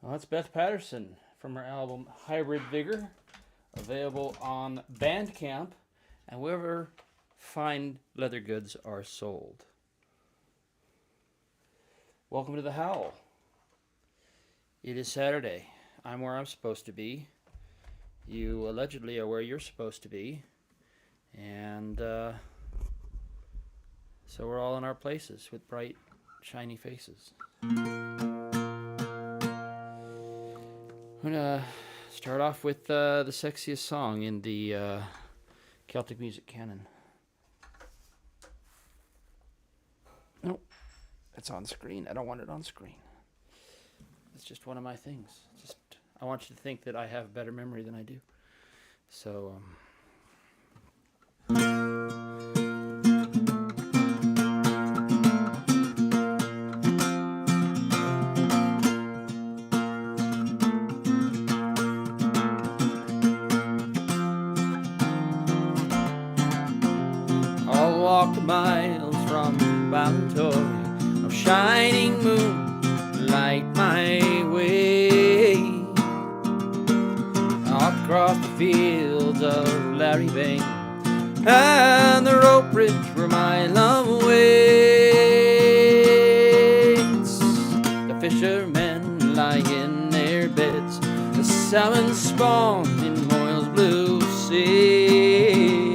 Well, that's Beth Patterson from her album Hybrid Vigor, available on Bandcamp and wherever fine leather goods are sold. Welcome to the Howl. It is Saturday. I'm where I'm supposed to be. You allegedly are where you're supposed to be. And so we're all in our places with bright, shiny faces. I'm going to start off with the sexiest song in the Celtic music canon. Nope, it's on screen. I don't want it on screen. It's just one of my things. I want you to think that I have better memory than I do. So, I'll walk the miles from Ballantoy, no shining moon light my way. I'll cross the fields of Larry Bain and the rope bridge where my love waits. The fishermen lie in their beds, the salmon spawn in Moyle's blue sea,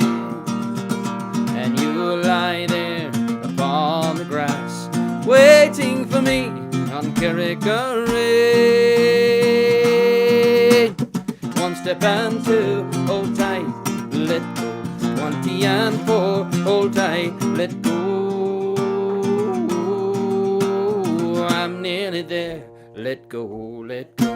and you lie there upon the grass waiting for me on Kerrick-a-Ray. One step and two, hold tight, let go. 20 and 4, hold tight, let go. I'm nearly there, let go, let go.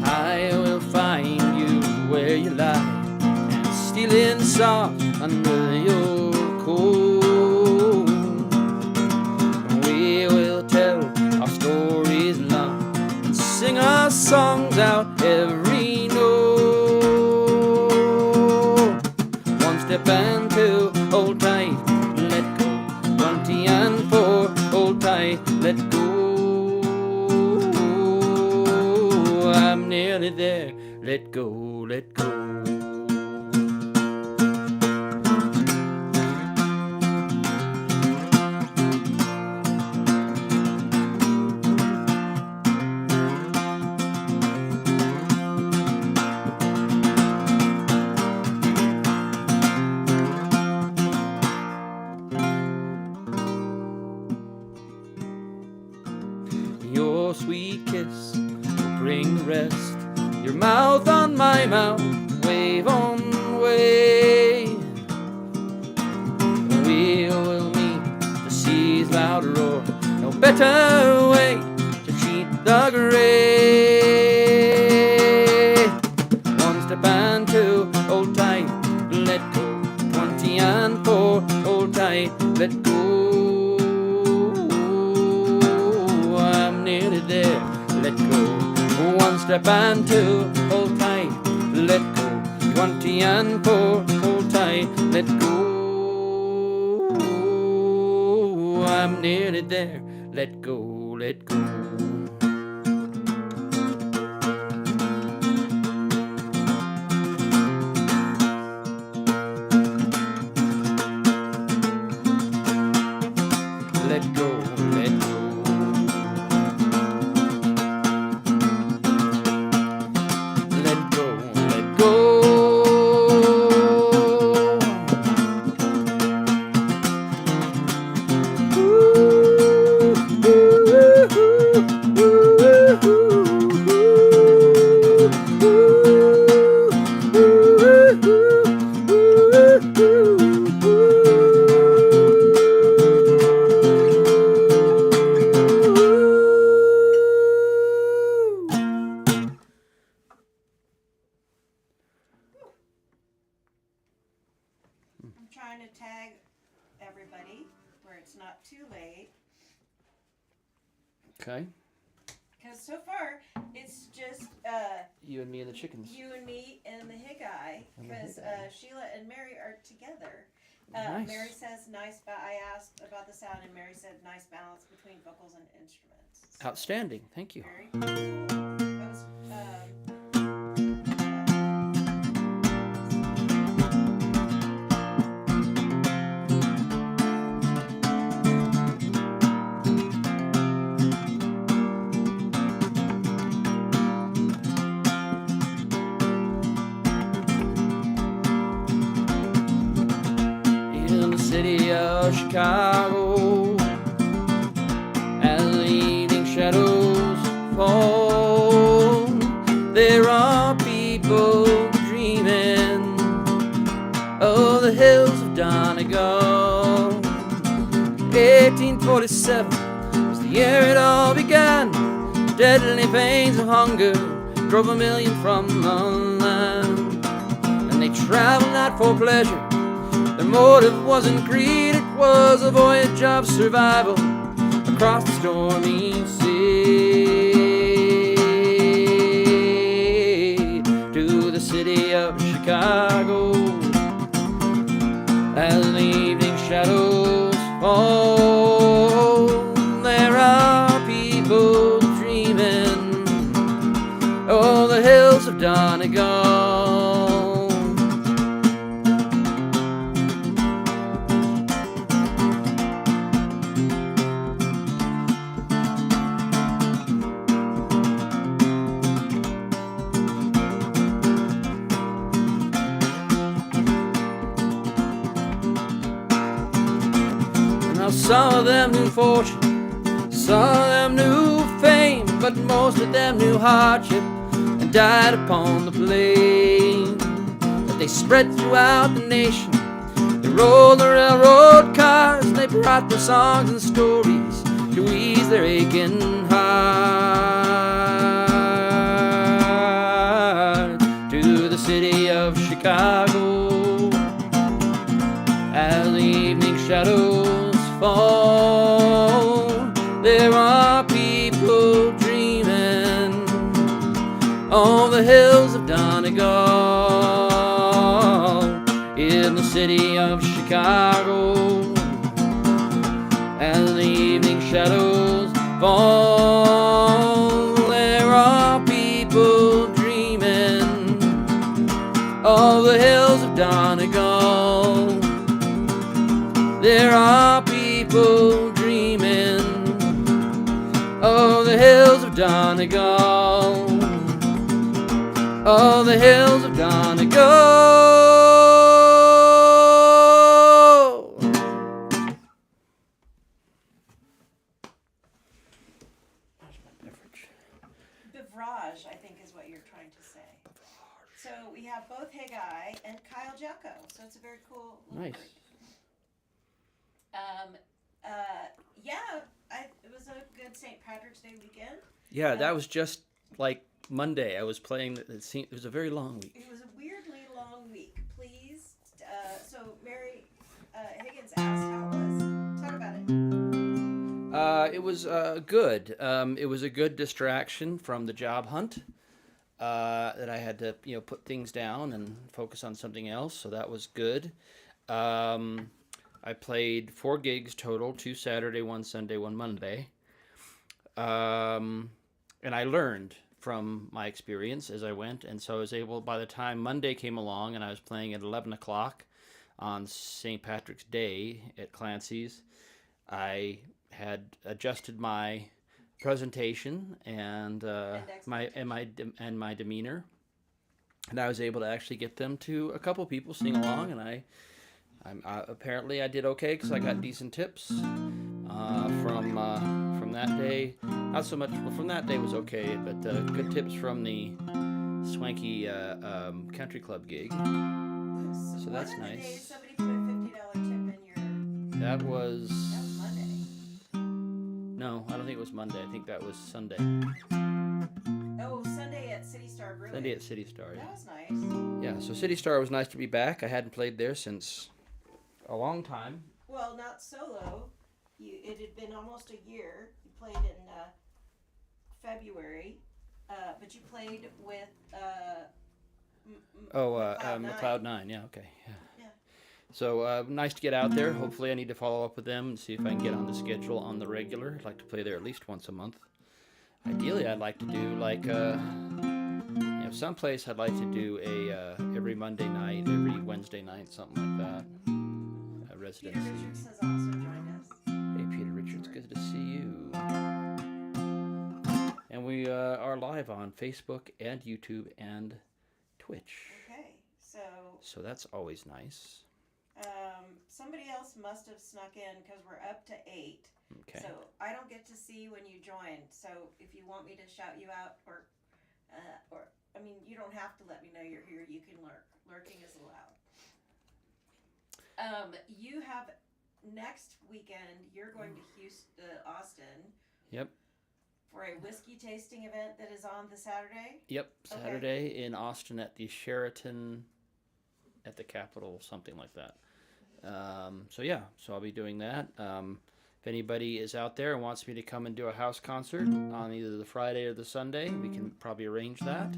I will find you where you lie, and stealing soft under your coat. We will tell our stories long and sing our songs out every note. One step and two, hold tight, let go. 20 and 4, hold tight, let go. I'm nearly there, let go, let go. Your sweet kiss will bring the rest. Your mouth on my mouth, wave on wave. We will meet the sea's loud roar. No better way to cheat the grey. One step and two, hold tight, let go. 20 and 4, hold tight, let go. I'm nearly there, let go. One step and two, hold tight, let go. 20 and 4, hold tight, let go. I'm nearly there, let go, let go. Let go, let go. Let go, let go. I'm trying to tag everybody where it's not too late. Okay. Because so far, it's just You and me and the chickens. you and me and the Higgai. And the Because Higgai. Sheila and Mary are together. Nice. Mary says I asked about the sound, and Mary said nice balance between vocals and instruments. So, Outstanding. Thank you. very cool. That was, In the city of Chicago, as the evening shadows fall, there are people dreaming of the hills of Donegal. 1847 was the year it all began. Deadly pains of hunger drove 1 million from the land, and they traveled not for pleasure. Their motive wasn't greed, it was a voyage of survival across the stormy sea to the city of Chicago. As the evening shadows fall, there are people dreaming of the hills of Donegal. Some of them knew fortune, some of them knew fame, but most of them knew hardship and died upon the plain that they spread throughout the nation. They rolled the railroad cars, and they brought their songs and stories to ease their aching hearts to the city of Chicago. As the evening shadows fall, there are people dreaming on the hills of Donegal. In the city of Chicago, as the evening shadows fall, there are people dreaming of the hills of Donegal. There are people dreaming of the hills of Donegal, of the hills of Donegal. Where's my beverage? beverage, I think, is what you're trying to say. So we have both Higgai and Kyle Jelko. So it's a very cool little Nice. group. It was a good St. Patrick's Day weekend. Yeah, that was just like Monday. I was playing. It was a very long week. It was a weirdly long week. Please, so Mary Higgins asked how it was. Talk about it. It was good. It was a good distraction from the job hunt. That I had to, put things down and focus on something else. So that was good. I played 4 gigs total, 2 Saturday, 1 Sunday, 1 Monday. And I learned from my experience as I went. And so I was able, by the time Monday came along and I was playing at 11 o'clock on St. Patrick's Day at Clancy's, I had adjusted my presentation and my demeanor. And I was able to actually get them to a couple people sing along, and apparently I did okay because I got decent tips from that day. Not so much, but from that day was okay, but good tips from the swanky country club gig. So that's One of the nice. days somebody put a $50 tip in your. That was Monday. no, I don't think it was Monday. I think that was Sunday. Oh, Sunday at City Star Brewing. Sunday at City Star. That Yeah. was nice. Yeah. So City Star was nice to be back. I hadn't played there since a long time. Well, not solo. It had been almost a year. You played in February, but you played with Cloud9. Yeah, okay. Yeah. Yeah. So nice to get out there. Hopefully, I need to follow up with them and see if I can get on the schedule on the regular. I'd like to play there at least once a month. Ideally, I'd like to do like someplace I'd like to do a every Monday night, every Wednesday night, something like that. A residency. Peter Richards has also joined us. Hey, Peter Richards, good to see you. And we are live on Facebook and YouTube and Twitch. Okay, So that's always nice. somebody else must have snuck in because we're up to 8. Okay. So I don't get to see when you join. So if you want me to shout you out, or I mean, you don't have to let me know you're here. You can lurk. Lurking is allowed. You have next weekend. You're going to Austin. Yep. For a whiskey tasting event that is on the Saturday. Yep. Saturday in Austin at the Sheraton, at the Capitol, something like that. So I'll be doing that. If anybody is out there and wants me to come and do a house concert on either the Friday or the Sunday, we can probably arrange that.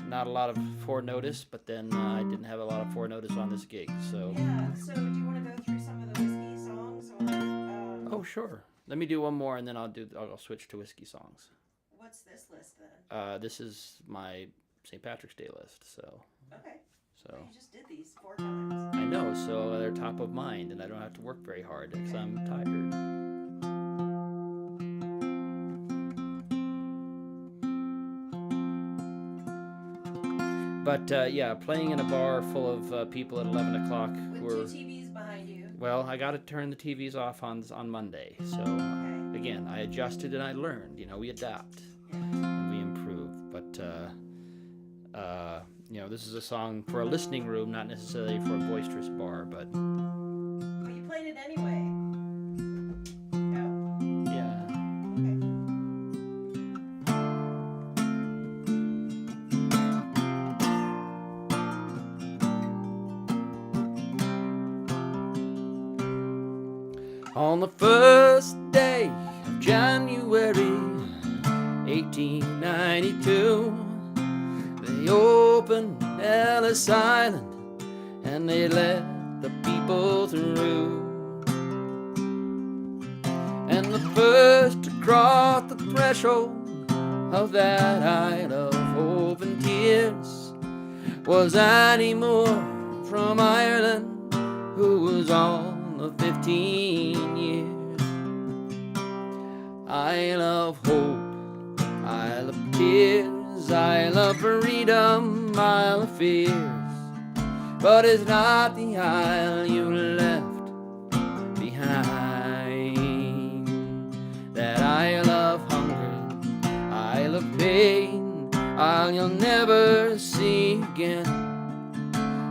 Not a lot of forenotice, but then I didn't have a lot of forenotice on this gig, so. Yeah. So do you want to go through some of the whiskey songs, or? Oh, sure. Let me do one more, and then I'll switch to whiskey songs. What's this list then? This is my St. Patrick's Day list, so. Okay. So. You just did these 4 times. I know, so they're top of mind, and I don't have to work very hard because I'm tired. But playing in a bar full of people at 11 o'clock With who are. 2 TVs behind you. Well, I got to turn the TVs off on Monday, so. Okay. Again, I adjusted and I learned. We adapt and we improve. But this is a song for a listening room, not necessarily for a boisterous bar. But you played it anyway. No. Yeah. Okay. On the first day of January 1892, they opened Ellis Island and they let the people through. And the first to cross the threshold of that Isle of Hope and Tears was Annie Moore from Ireland, who was on the 15 years. Isle of Hope, Isle of Tears, Isle of freedom, Isle of fears. But it's not the isle you left behind. That Isle of hunger, Isle of pain, Isle you'll never see again.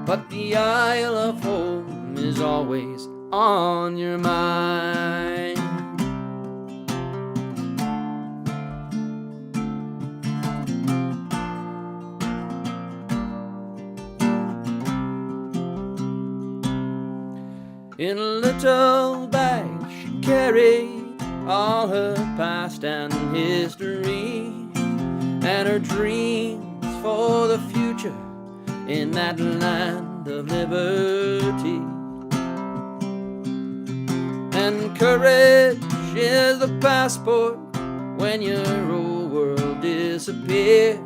But the Isle of home is always on your mind. In a little bag she carried all her past and history, and her dreams for the future in that land of liberty. And courage is the passport when your whole world disappears.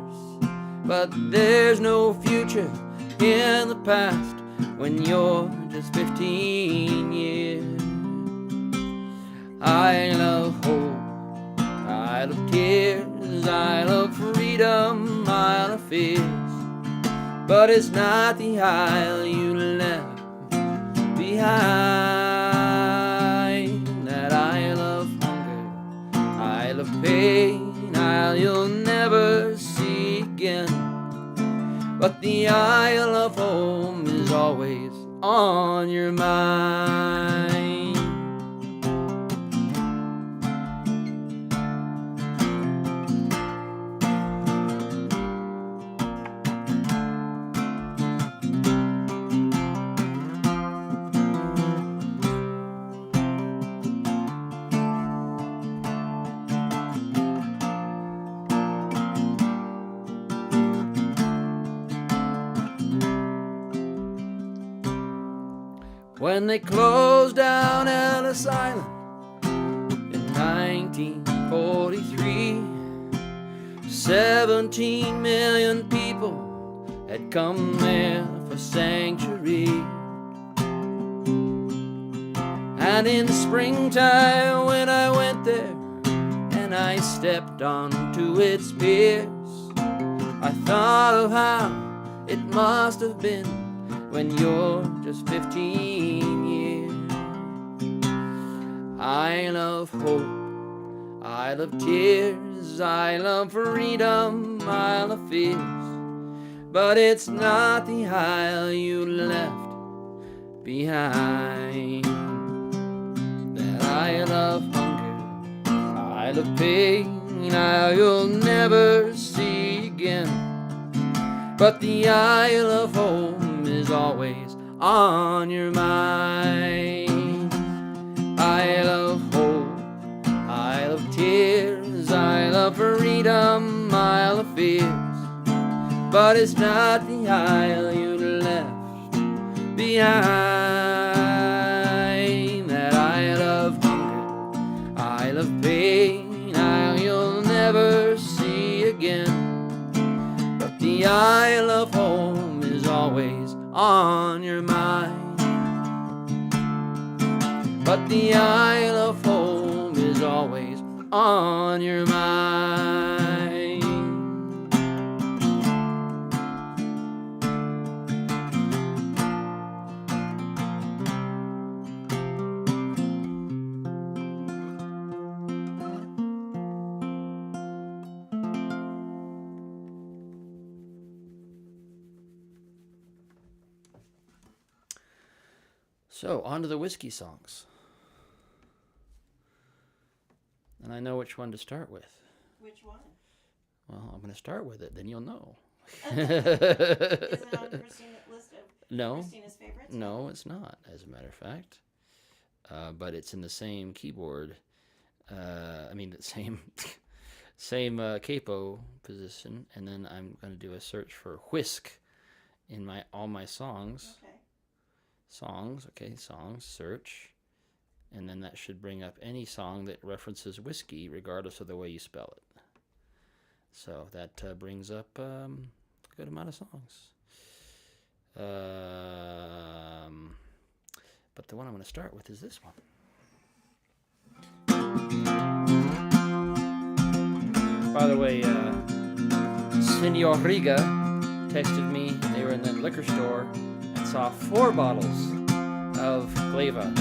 But there's no future in the past when you're just 15 years. Isle of hope, Isle of tears, Isle of freedom, Isle of fears. But it's not the isle you left behind. That Isle of hunger, Isle of pain, Isle you'll never see again. But the Isle of home is always on your mind. when they closed down Ellis Island in 1943. 17 million people had come there for sanctuary. And in the springtime when I went there and I stepped onto its piers, I thought of how it must have been when you're just 15 years. I love hope, I love tears, I love freedom, I love fears, but it's not the Isle you left behind. That I love hunger, I love pain, I'll never see again, but the Isle of home is always on your mind. I love hope, I love tears, I love freedom, I love fears, but it's not the Isle you left behind. That I love hunger, I love pain, I'll never see again, but the Isle of home is always on your mind. But the Isle of home is always on your mind. So, on to the whiskey songs. And I know which one to start with. Which one? Well, I'm going to start with it, then you'll know. Is it on Christina's list of No, Christina's favorites? no, it's not, as a matter of fact. But it's in the same keyboard. The same capo position. And then I'm going to do a search for whisk in all my songs. Okay. Songs, search. And then that should bring up any song that references whiskey, regardless of the way you spell it. So that brings up a good amount of songs. But the one I'm going to start with is this one. By the way, Senor Riga texted me. They were in the liquor store and saw 4 bottles of Glava.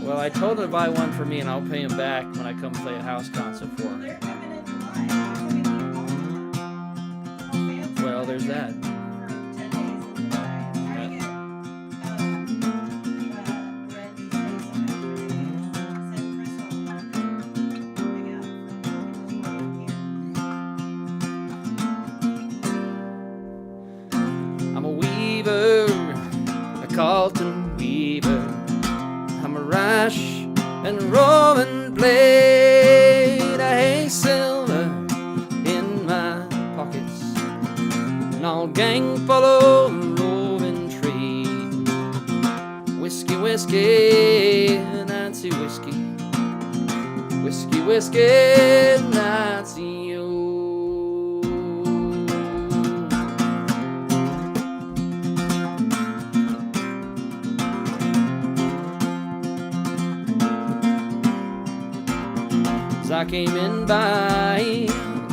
Well, I told him to buy one for me, and I'll pay him back when I come play a house concert for him. They're coming in July. Well, there's that. For 10 days in July. Trying to get red space on it. Send Crystal home. Hang out for I'm a weaver, a Carlton weaver. I'm a rash and Roman blade. I hate silver in my pockets, and all gang follow roving trade. Whiskey, whiskey, Nancy whiskey. Whiskey, whiskey, Nancy. I came in by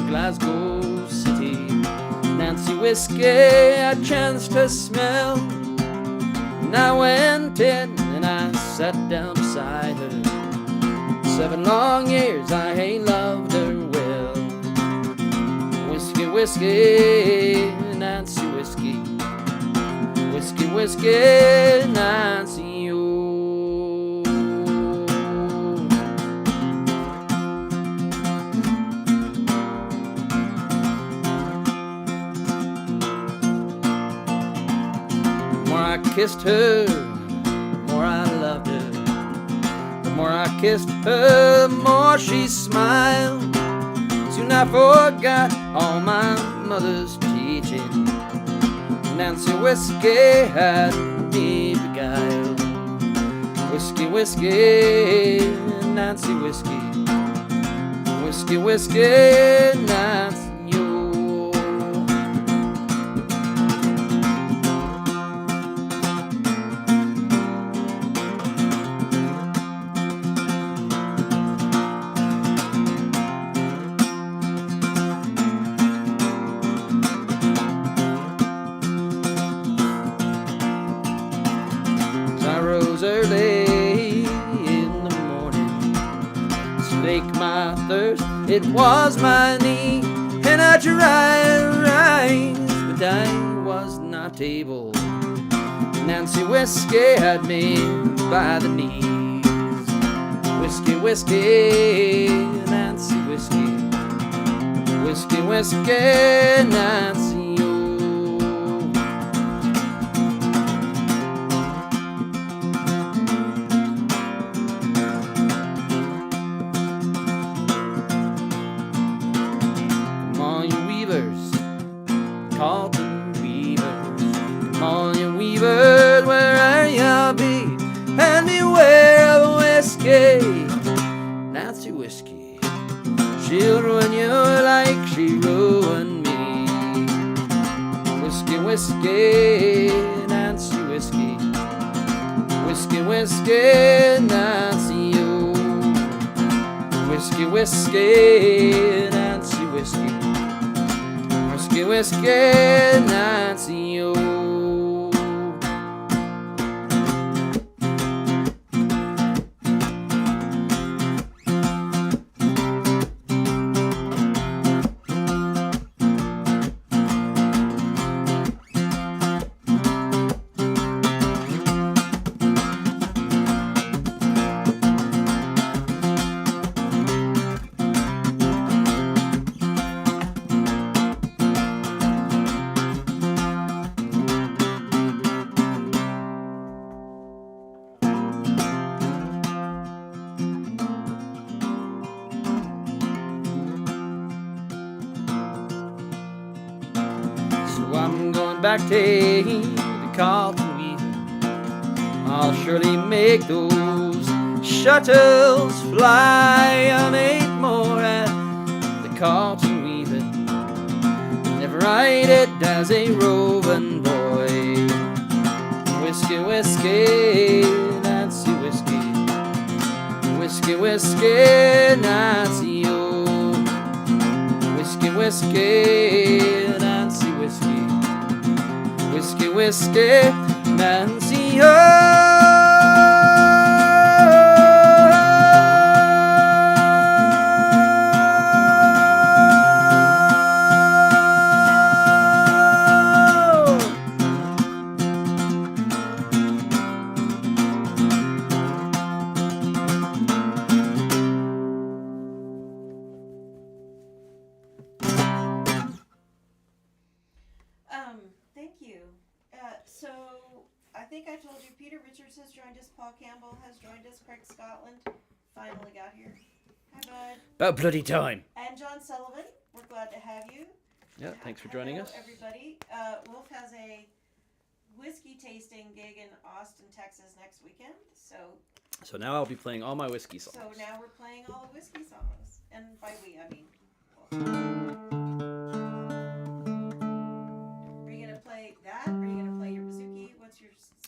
Glasgow City, Nancy whiskey I chanced to smell, and I went in and I sat down beside her. 7 long years I ain't loved her well. Whiskey, whiskey, Nancy whiskey. Whiskey, whiskey, Nancy. I kissed her, the more I loved her. The more I kissed her, the more she smiled. Soon I forgot all my mother's teaching. Nancy Whiskey had me beguiled. Whiskey, whiskey, Nancy Whiskey. Whiskey, whiskey, Nancy. Early in the morning, slake my thirst, it was my need, and I tried to rise, but I was not able. Nancy Whiskey had me by the knees. Whiskey, whiskey, Nancy Whiskey. Whiskey, whiskey, Nancy. Carlton weavers, come on you weavers, wherever you be, and beware of whiskey, Nancy Whiskey. She'll ruin you like she ruined me. Whiskey, whiskey, Nancy Whiskey. Whiskey, whiskey, Nancy, oh. Whiskey, whiskey, Nancy Whiskey. Whiskey, whiskey, Nancy, oh. I'm going back to the Carlton Weaver. I'll surely make those shuttles fly. I'll make more at the Carlton Weaver. Never ride it as a roving boy. Whiskey, whiskey, Nancy Whiskey. Whiskey, whiskey, Nancy, oh. Whiskey, whiskey, Nancy Whiskey. Whiskey, whiskey, Nancy, oh. Thank you. So I think I told you Peter Richards has joined us, Paul Campbell has joined us, Craig Scotland finally got here. Hi, bud. About bloody time. And John Sullivan, we're glad to have you. Yeah, thanks for joining us. Everybody. Wolf has a whiskey tasting gig in Austin, Texas next weekend. So now I'll be playing all my whiskey songs. So now we're playing all the whiskey songs. And by we, I mean Wolf. That? Are you gonna play your bouzouki?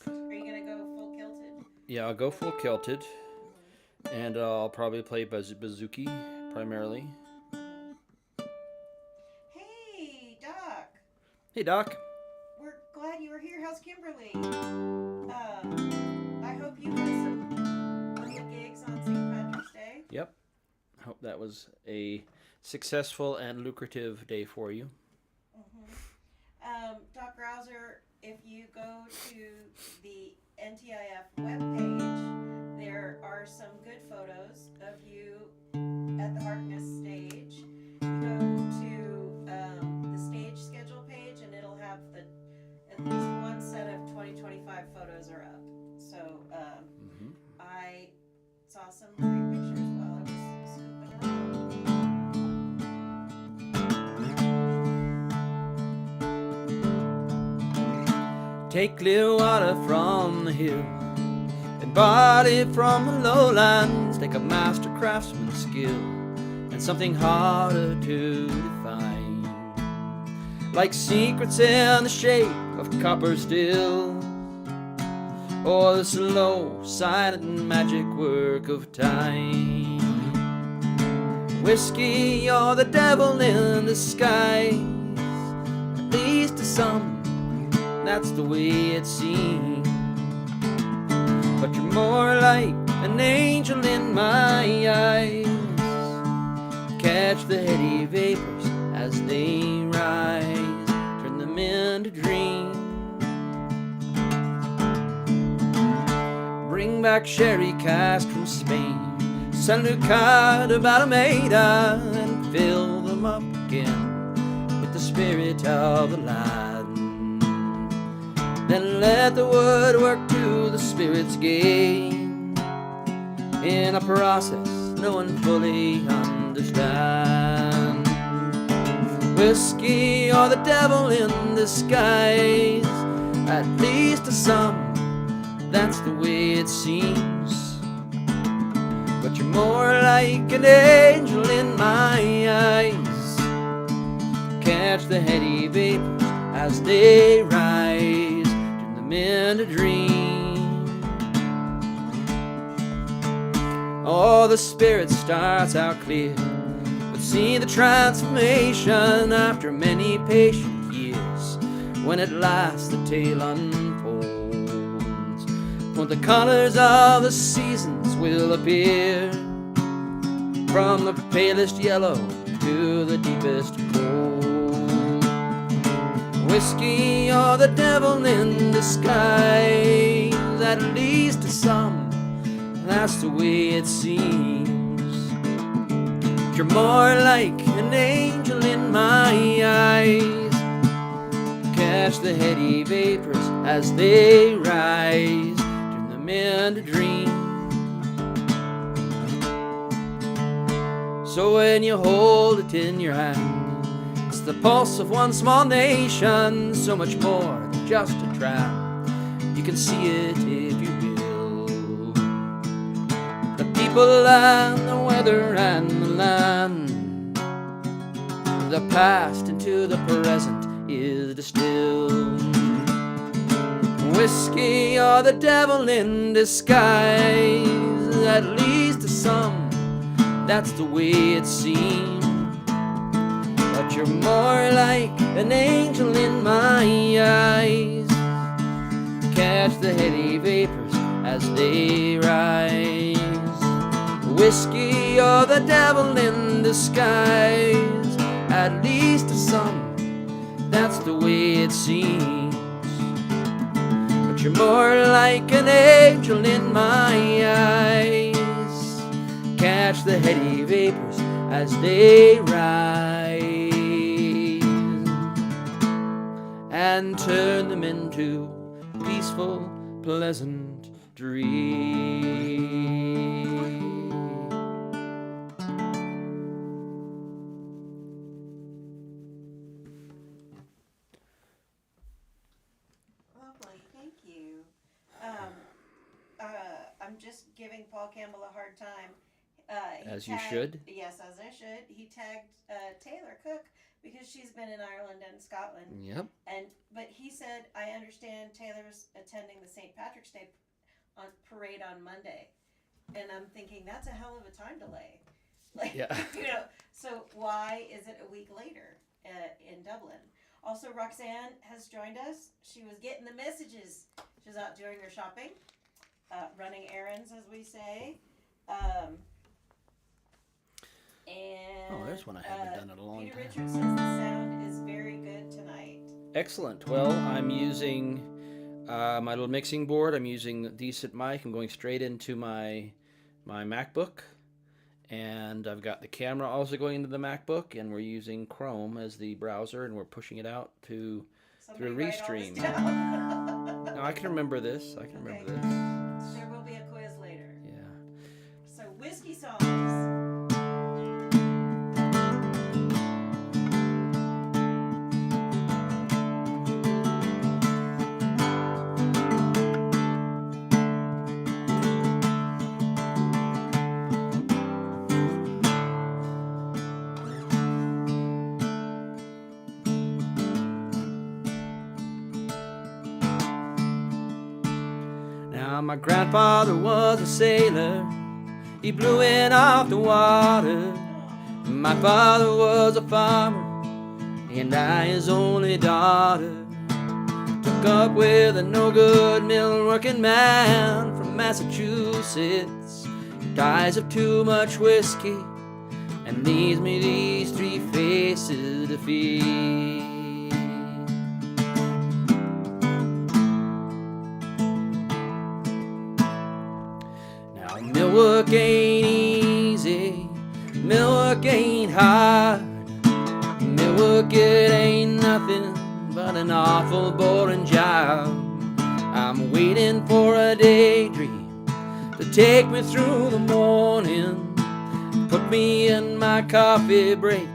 Are you gonna go full kilted? Yeah, I'll go full kilted, and I'll probably play bouzouki primarily. Hey, Doc. Hey, Doc. We're glad you were here. How's Kimberly? I hope you had some good gigs on St. Patrick's Day. Yep. I hope that was a successful and lucrative day for you. Doc Rouser, if you go to the NTIF webpage, there are some good photos of you at the Harkness stage. You go to the stage schedule page, and it'll have at least one set of 2025 photos are up. So I saw some great pictures while I was scooping around. Take clear water from the hill and barley from the lowlands. Take a master craftsman's skill and something harder to define, like secrets in the shape of copper still, or the slow, silent magic work of time. Whiskey, you're the devil in disguise, at least to some, that's the way it seems. But you're more like an angel in my eyes. Catch the heady vapors as they rise, turn them into dreams. Bring back sherry cask from Spain, send a card about a maiden, and fill them up again with the spirit of the land. Then let the wood work to the spirit's gain, in a process no one fully understands. Whiskey or the devil in disguise, at least to some, that's the way it seems. But you're more like an angel in my eyes. Catch the heady vapors as they rise, turn them into dreams. Oh, the spirit starts out clear, but see the transformation after many patient years, when at last the tale unfolds. When the colors of the seasons will appear, from the palest yellow to the deepest gold. Whiskey or the devil in disguise, at least to some, that's the way it seems. You're more like an angel in my eyes. Catch the heady vapors as they rise, turn them into dreams. So when you hold it in your hand, it's the pulse of one small nation, so much more than just a trap. You can see it if you will. The people and the weather and the land, the past into the present is distilled. Whiskey or the devil in disguise, at least to some, that's the way it seems. But you're more like an angel in my eyes. Catch the heady vapors as they rise. Whiskey or the devil in disguise, at least to some, that's the way it seems. But you're more like an angel in my eyes. Catch the heady vapors as they rise, and turn them into peaceful, pleasant dreams. Lovely, thank you. I'm just giving Paul Campbell a hard time. As you should. Yes, as I should. He tagged Taylor Cook because she's been in Ireland and Scotland. Yep. But he said, I understand Taylor's attending the St. Patrick's Day parade on Monday. And I'm thinking, that's a hell of a time delay. Like, Yeah. So why is it a week later in Dublin? Also, Roxanne has joined us. She was getting the messages. She was out doing her shopping, running errands, as we say. And there's one I haven't done in a long Peter time. Richards says the sound is very good tonight. Excellent. Well, I'm using my little mixing board. I'm using a decent mic. I'm going straight into my MacBook. And I've got the camera also going into the MacBook. And we're using Chrome as the browser. And we're pushing it out through Restream. No, I can remember this. This. There will be a quiz later. Yeah. So, whiskey songs. Now my grandfather was a sailor, he blew in off the water. My father was a farmer, and I his only daughter. Took up with a no-good mill working man from Massachusetts. He dies of too much whiskey and leaves me these three faces to feed. Now mill work ain't easy, mill work ain't hard. Mill work it ain't nothing but an awful boring job. I'm waiting for a daydream to take me through the morning, put me in my coffee break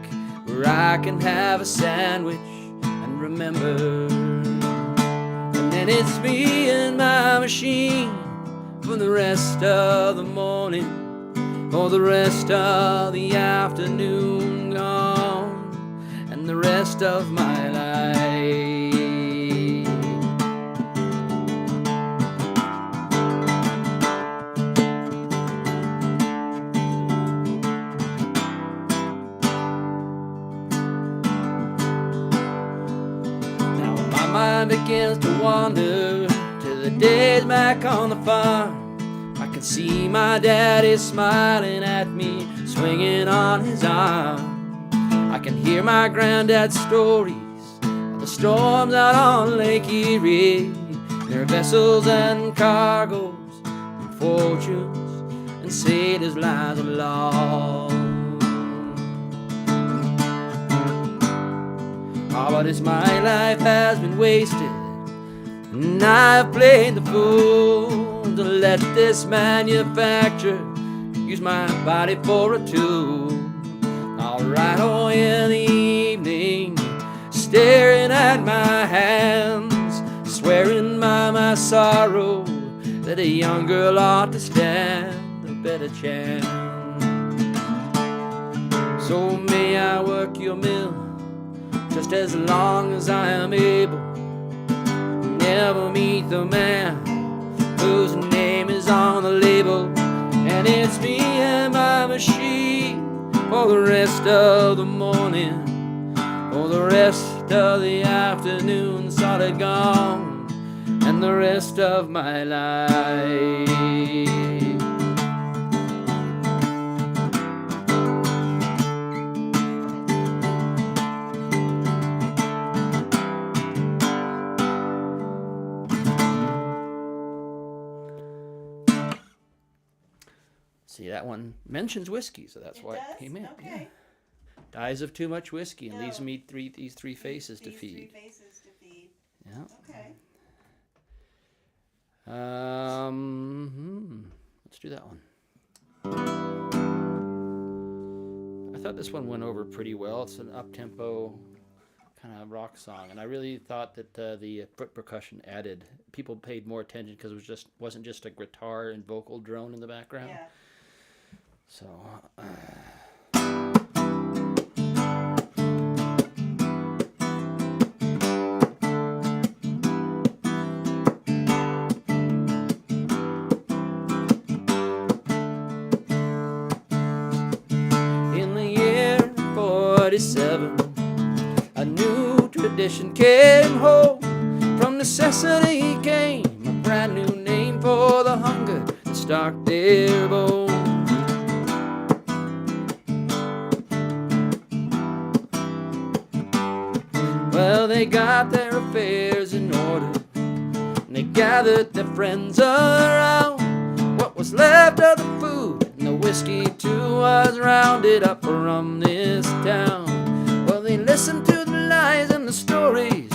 where I can have a sandwich and remember. And then it's me and my machine for the rest of the morning, for the rest of the afternoon gone, and the rest of my life. Now my mind begins to wander to the days back on the farm. I can see my daddy smiling at me, swinging on his arm. I can hear my granddad's stories of the storms out on Lake Erie, their vessels and cargoes, and fortunes and sailors' lives of lost. Oh, but as my life has been wasted, and I've played the fool to let this manufacturer use my body for a tool. I'll ride away in the evening, staring at my hands, swearing by my sorrow that a young girl ought to stand a better chance. So may I work your mill just as long as I am able, never meet the man whose name is on the label. And it's me and my machine for the rest of the morning, for the rest of the afternoon, solid gone, and the rest of my life. See, that one mentions whiskey, so that's why it came in. Okay. Yeah. Dies of too much whiskey and No. leaves me these three faces to feed. Three faces to feed. Yeah. Okay. Let's do that one. I thought this one went over pretty well. It's an up-tempo kind of rock song, and I really thought that the foot percussion added. People paid more attention because it wasn't just a guitar and vocal drone in the background. Yeah. So. In the year 47, a new tradition came home. From necessity came a brand new name for the hunger that stalked their bones. Well, they got their affairs in order, and they gathered their friends around. What was left of the food and the whiskey too was rounded up from this town. Well, they listened to the lies and the stories.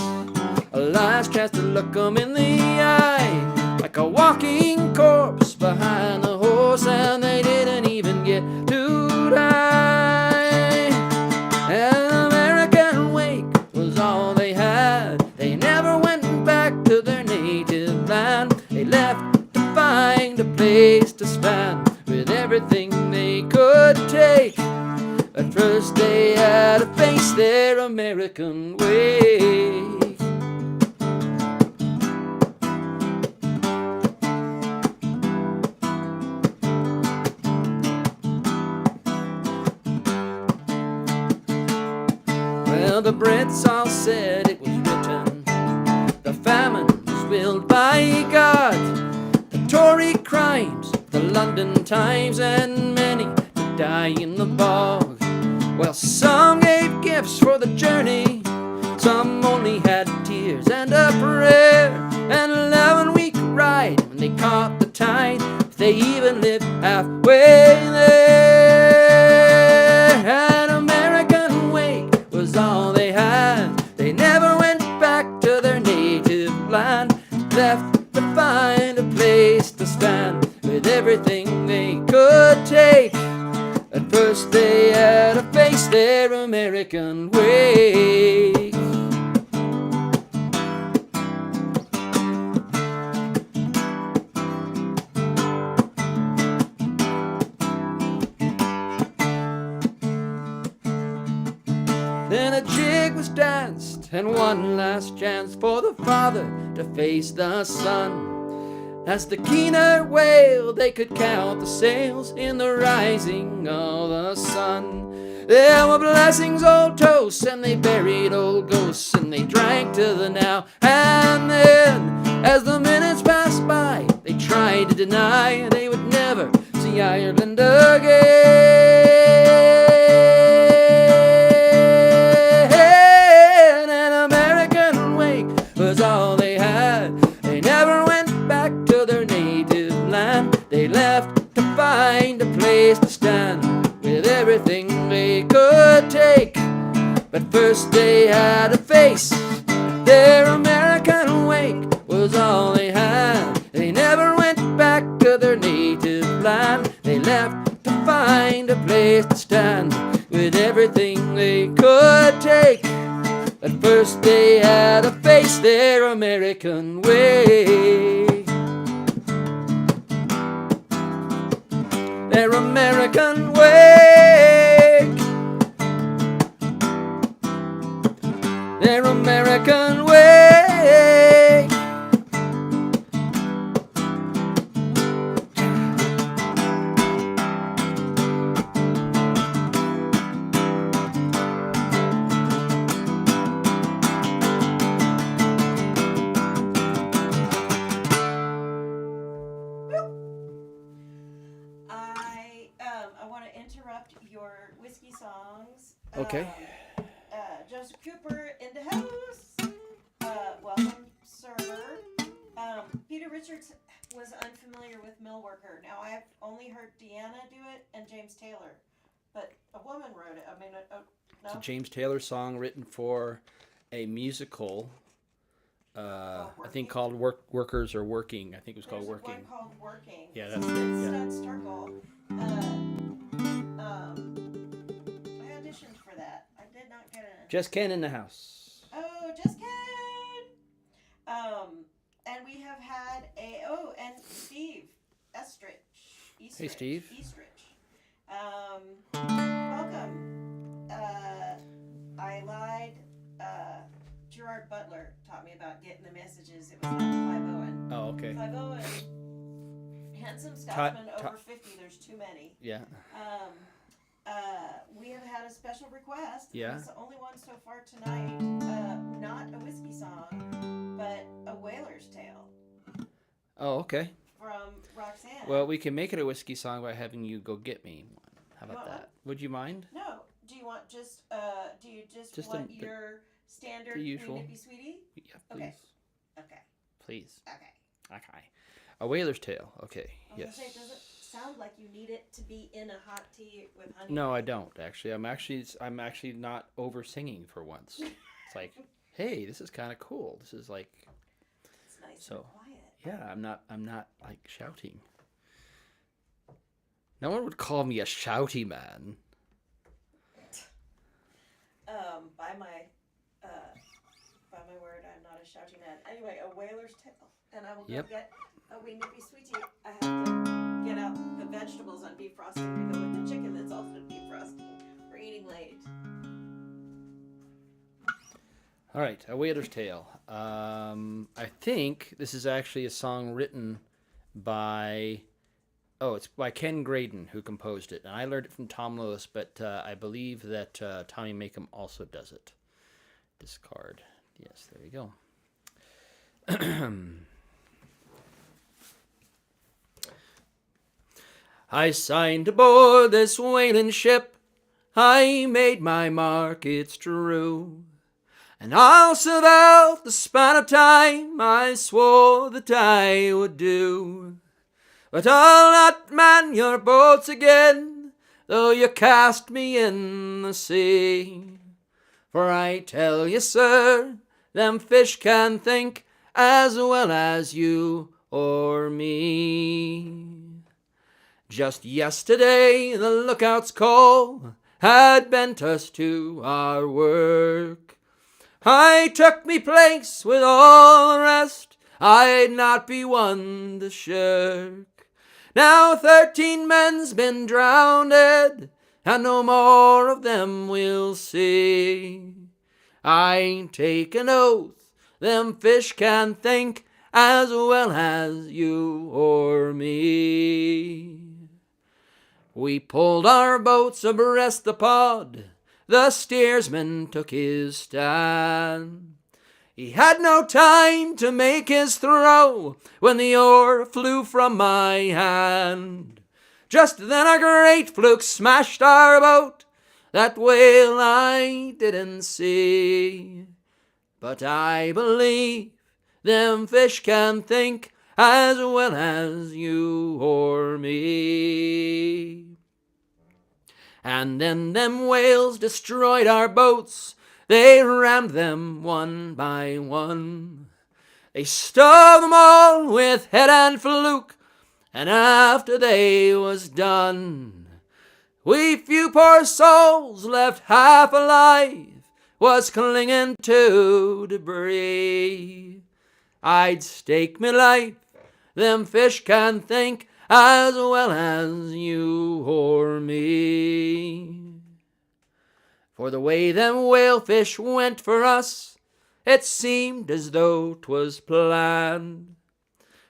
Lies tries to look 'em in the eye, like a walking corpse behind the horse, and they didn't even get to die. An American wake was all they had. They never went back to their native land. They left to find a place to stand with everything they could take. But first they had to face their American way. the Brits all said it was written. The famine was willed by God. The Tory crimes, the London Times, and many to die in the bog. Well, some gave gifts for the journey, some only had tears and a prayer. An 11-week ride when they caught the tide, if they even lived halfway there. An American wake was all they had. They never went back to their native land, left to find a place to stand with everything they could take. At first they had to face their American wake. Then a jig was danced, and one last chance for the father to face the son. As the keener wailed, they could count the sails in the rising of the sun. There were blessings, old toasts, and they buried old ghosts, and they drank to the now and then. As the minutes passed by, they tried to deny they would never see Ireland again. An American wake was all they had. They never went back to their native land. They left to find a place to stand with everything they could take. But first they had to face their American wake was all they had. They never went back to their native land. They left to find a place to stand with everything they could take. But first they had to face their American way. Their American way. Their American way. I want to interrupt your whiskey songs. Okay. Joseph Cooper in the house. Welcome, sir. Peter Richards was unfamiliar with Mill Worker. Now, I've only heard Deanna do it and James Taylor, but a woman wrote it. I mean, no? It's a James Taylor song written for a musical, I think called Workers Are Working. I think it was called Working. There's one called Working. Yeah, that's it. Yeah. Stud Starkle. I auditioned for that. I did not get it. Just Ken in the house. Oh, just Ken. And we have had and Steve Estrich. Hey, Steve. Estrich. Welcome. I lied. Gerard Butler taught me about getting the messages. It was not Clive Owen. Oh, okay. Clive Owen. Handsome Scotsman over 50. There's too many. Yeah. We have had a special request. Yeah. It's the only one so far tonight. Not a whiskey song, but a whaler's tale. Oh, okay. From Roxanne. Well, we can make it a whiskey song by having you go get me one. How about You want that? Would you mind? No. Do you want just Just want the your standard the usual. Nippy Sweetie? Yeah, please. Okay. Okay. Please. Okay. Okay. A whaler's tale. Okay. I was Yes. gonna say, does it sound like you need it to be in a hot tea with honey? No, I don't actually. I'm actually not over singing for once. It's like, hey, this is kind of cool. This is like, It's nice so, and quiet. yeah. I'm not like shouting. No one would call me a shouty man. By my word, I'm not a shouty man. Anyway, a whaler's tale, and I will go Yep. get a wee nippy sweetie. I have to get out the vegetables on defrosting to go with the chicken that's also defrosting. We're eating late. All right, A Whaler's Tale. I think this is actually a song written by, it's by Ken Graydon, who composed it. And I learned it from Tom Lewis, but I believe that Tommy Makem also does it. Discard. Yes, there we go. I signed aboard this whaling ship. I made my mark, it's true. And I'll serve out the span of time I swore that I would do. But I'll not man your boats again, though you cast me in the sea. For I tell you, sir, them fish can think as well as you or me. Just yesterday the lookout's call had bent us to our work. I took me place with all the rest, I'd not be one to shirk. Now 13 men's been drowned, and no more of them we'll see. I take an oath, them fish can think as well as you or me. We pulled our boats abreast the pod, the steersman took his stand. He had no time to make his throw when the oar flew from my hand. Just then a great fluke smashed our boat, that whale I didn't see. But I believe them fish can think as well as you or me. And then them whales destroyed our boats, they rammed them one by one. They stove them all with head and fluke, and after they was done, we few poor souls left half alive was clinging to debris. I'd stake me life, them fish can think as well as you or me. For the way them whalefish went for us, it seemed as though 'twas planned.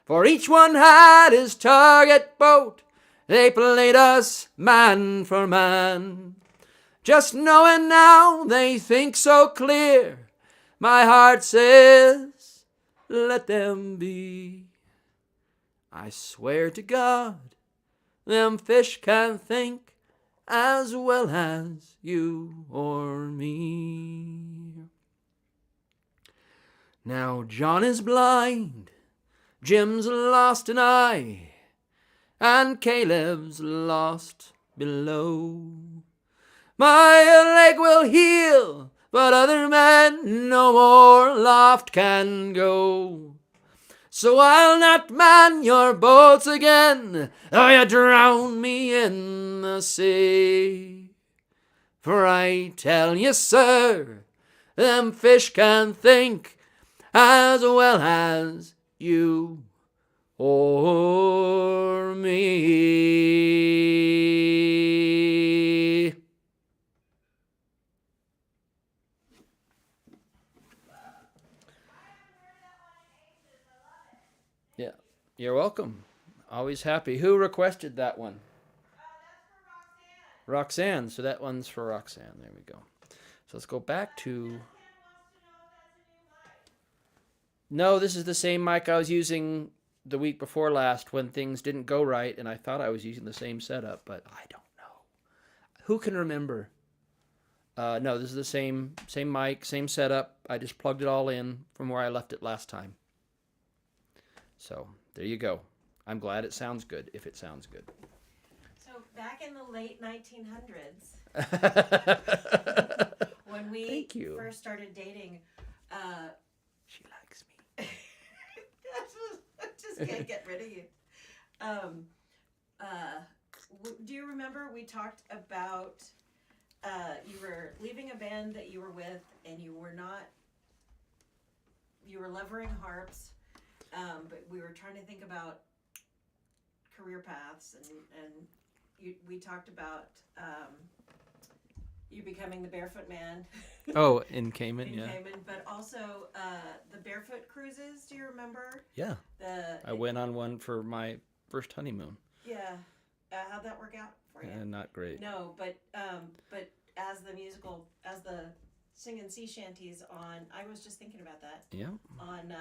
For each one had his target boat, they played us man for man. Just knowing now they think so clear, my heart says, let them be. I swear to God, them fish can think as well as you or me. Now John is blind, Jim's lost an eye, and Caleb's lost below. My leg will heal, but other men no more loft can go. So I'll not man your boats again, though you drown me in the sea. For I tell you, sir, them fish can think as well as you or me. Yeah, you're welcome. Always happy. Who requested that one? Roxanne. So that one's for Roxanne. There we go. So let's go back to... No, this is the same mic I was using the week before last when things didn't go right, and I thought I was using the same setup, but I don't know. Who can remember? No, this is the same mic, same setup. I just plugged it all in from where I left it last time. So there you go. I'm glad it sounds good, if it sounds good. So back in the late 1900s, when we first started dating, she likes me. I just can't get rid of you. Do you remember we talked about you were leaving a band that you were with, and you were levering harps, but we were trying to think about career paths, and we talked about you becoming the Barefoot Man. Oh, in Cayman, in Cayman, but also the Barefoot Cruises. Do you remember? Yeah. I went on one for my first honeymoon. Yeah. How'd that work out for you? Not great. No, but as the singing sea shanties on. I was just thinking about that. Yeah. On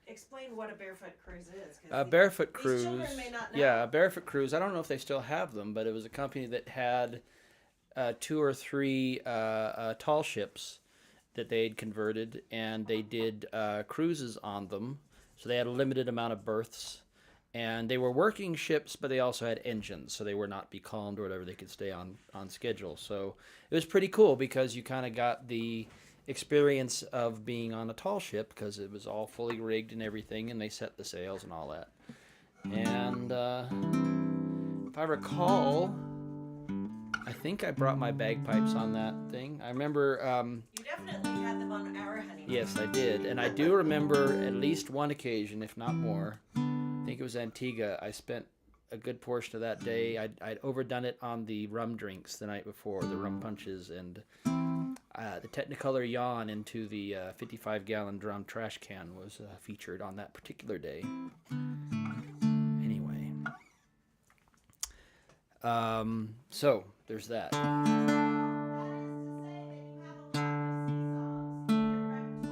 explain what a barefoot cruise is. Barefoot these Cruise. children may not know. Yeah, Barefoot Cruise. I don't know if they still have them, but it was a company that had 2 or 3 tall ships that they had converted, and they did cruises on them. So they had a limited amount of berths, and they were working ships, but they also had engines, so they were not becalmed or whatever. They could stay on schedule. So it was pretty cool because you kind of got the experience of being on a tall ship because it was all fully rigged and everything, and they set the sails and all that. And if I recall, I think I brought my bagpipes on that thing. I remember. You definitely had them on our honeymoon. Yes, I did, and I do remember at least one occasion, if not more. I think it was Antigua. I spent a good portion of that day. I'd overdone it on the rum drinks the night before, the rum punches, and the Technicolor yawn into the 55-gallon drum trash can was featured on that particular day. Anyway, so there's that.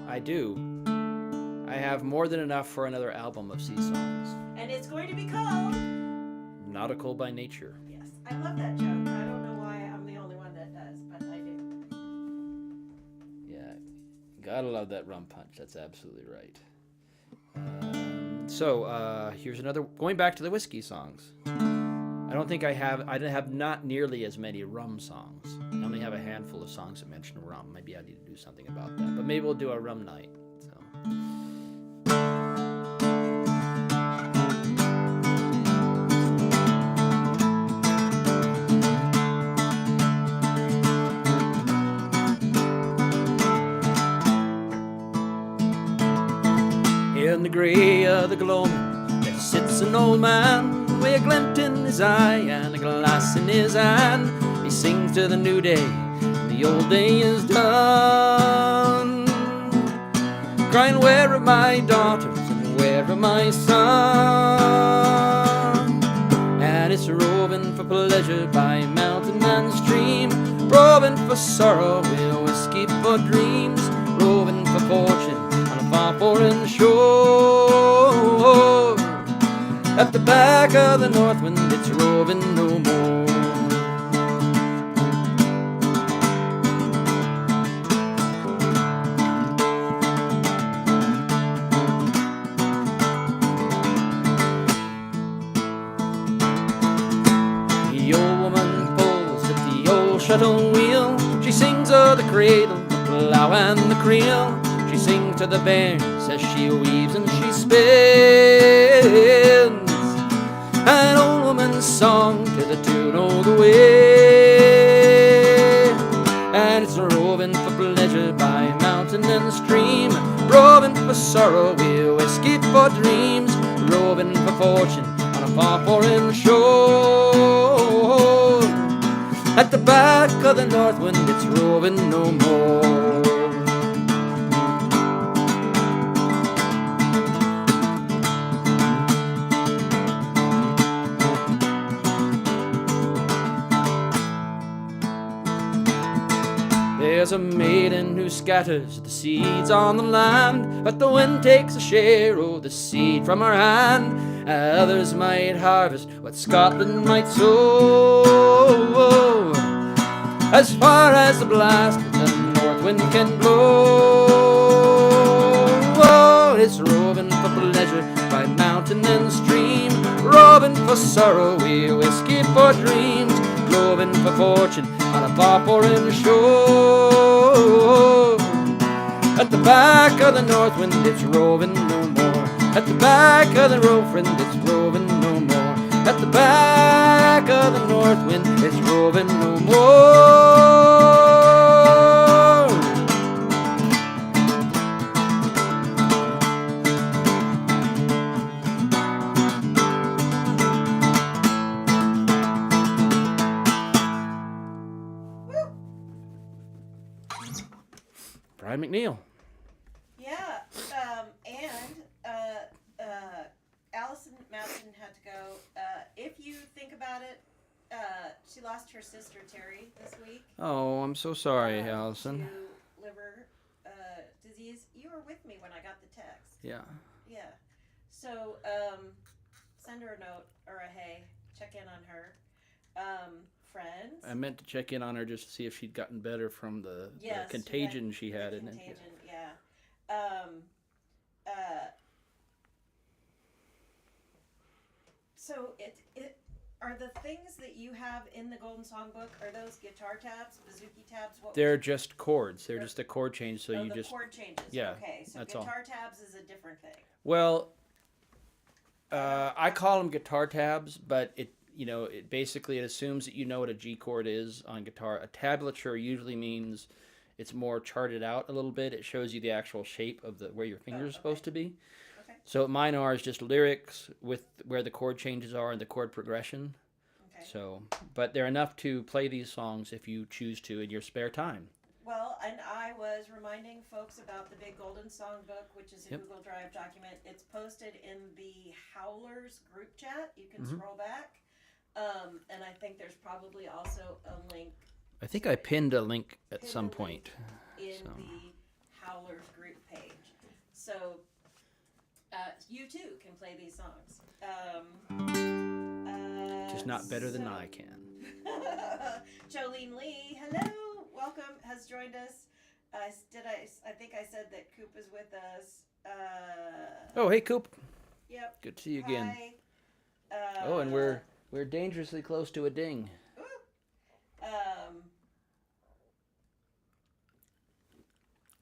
I do. I have more than enough for another album of sea songs. And it's going to be called Nautical by Nature. Yes, I love that joke. I don't know why I'm the only one that does, but I do. Yeah, gotta love that rum punch. That's absolutely right. So here's another. Going back to the whiskey songs. I don't think I have not nearly as many rum songs. I only have a handful of songs that mention rum. Maybe I need to do something about that. But maybe we'll do a rum night. So. In the grey of the gloaming, there sits an old man with a glint in his eye and a glass in his hand. He sings to the new day, the old day is done. Crying, where are my daughters and where are my sons? And it's roving for pleasure by mountain and stream, roving for sorrow with whiskey for dreams, roving for fortune on a far foreign shore. At the back of the north wind, it's roving no more. The old woman pulls at the old shuttle wheel. She sings of the cradle, the plough and the creel. She sings to the bairns as she weaves and she spins. An old woman's song to the tune of the wind. And it's roving for pleasure by mountain and stream, roving for sorrow with whiskey for dreams, roving for fortune on a far foreign shore. At the back of the north wind, it's roving no more. There's a maiden who scatters the seeds on the land, but the wind takes a share of the seed from her hand. Others might harvest what Scotland might sow. As far as the blast of the north wind can blow, it's roving for pleasure by mountain and stream, roving for sorrow with whiskey for dreams, roving for fortune on a far foreign shore. At the back of the north wind, it's roving no more. At the back of the north wind, it's roving no more. At the back of the north wind, it's roving no more. Brian McNeil. Yeah, and Allison Madsen had to go. If you think about it, she lost her sister Terry this week. Oh, I'm so sorry, Allison. To liver disease. You were with me when I got the text. Yeah. Yeah. So send her a note or a hey. Check in on her. Friends. I meant to check in on her just to see if she'd gotten better from the contagion she had. Contagion, yeah. So it are the things that you have in the Golden Songbook, are those guitar tabs, bouzouki tabs? They're just chords. They're just a chord change. So you the just chord changes. Yeah. Okay, so that's guitar tabs is a different thing. Well, I call them guitar tabs, but it basically it assumes that you know what a G chord is on guitar. A tablature usually means it's more charted out a little bit. It shows you the actual shape of where your fingers are supposed to be. Okay. So mine are just lyrics with where the chord changes are and the chord progression. Okay. So, but they're enough to play these songs if you choose to in your spare time. Well, and I was reminding folks about the Big Golden Songbook, which is a Google Drive document. It's posted in the Howlers group chat. You can scroll back. And I think there's probably also a link. I think I pinned a link at some point. In the Howlers group page. So you too can play these songs. Just not better than I can. Jolene Lee, hello, welcome, has joined us. I think I said that Coop is with us. Oh, hey, Coop. Yep. Good to see you again. Hi. And we're dangerously close to a ding.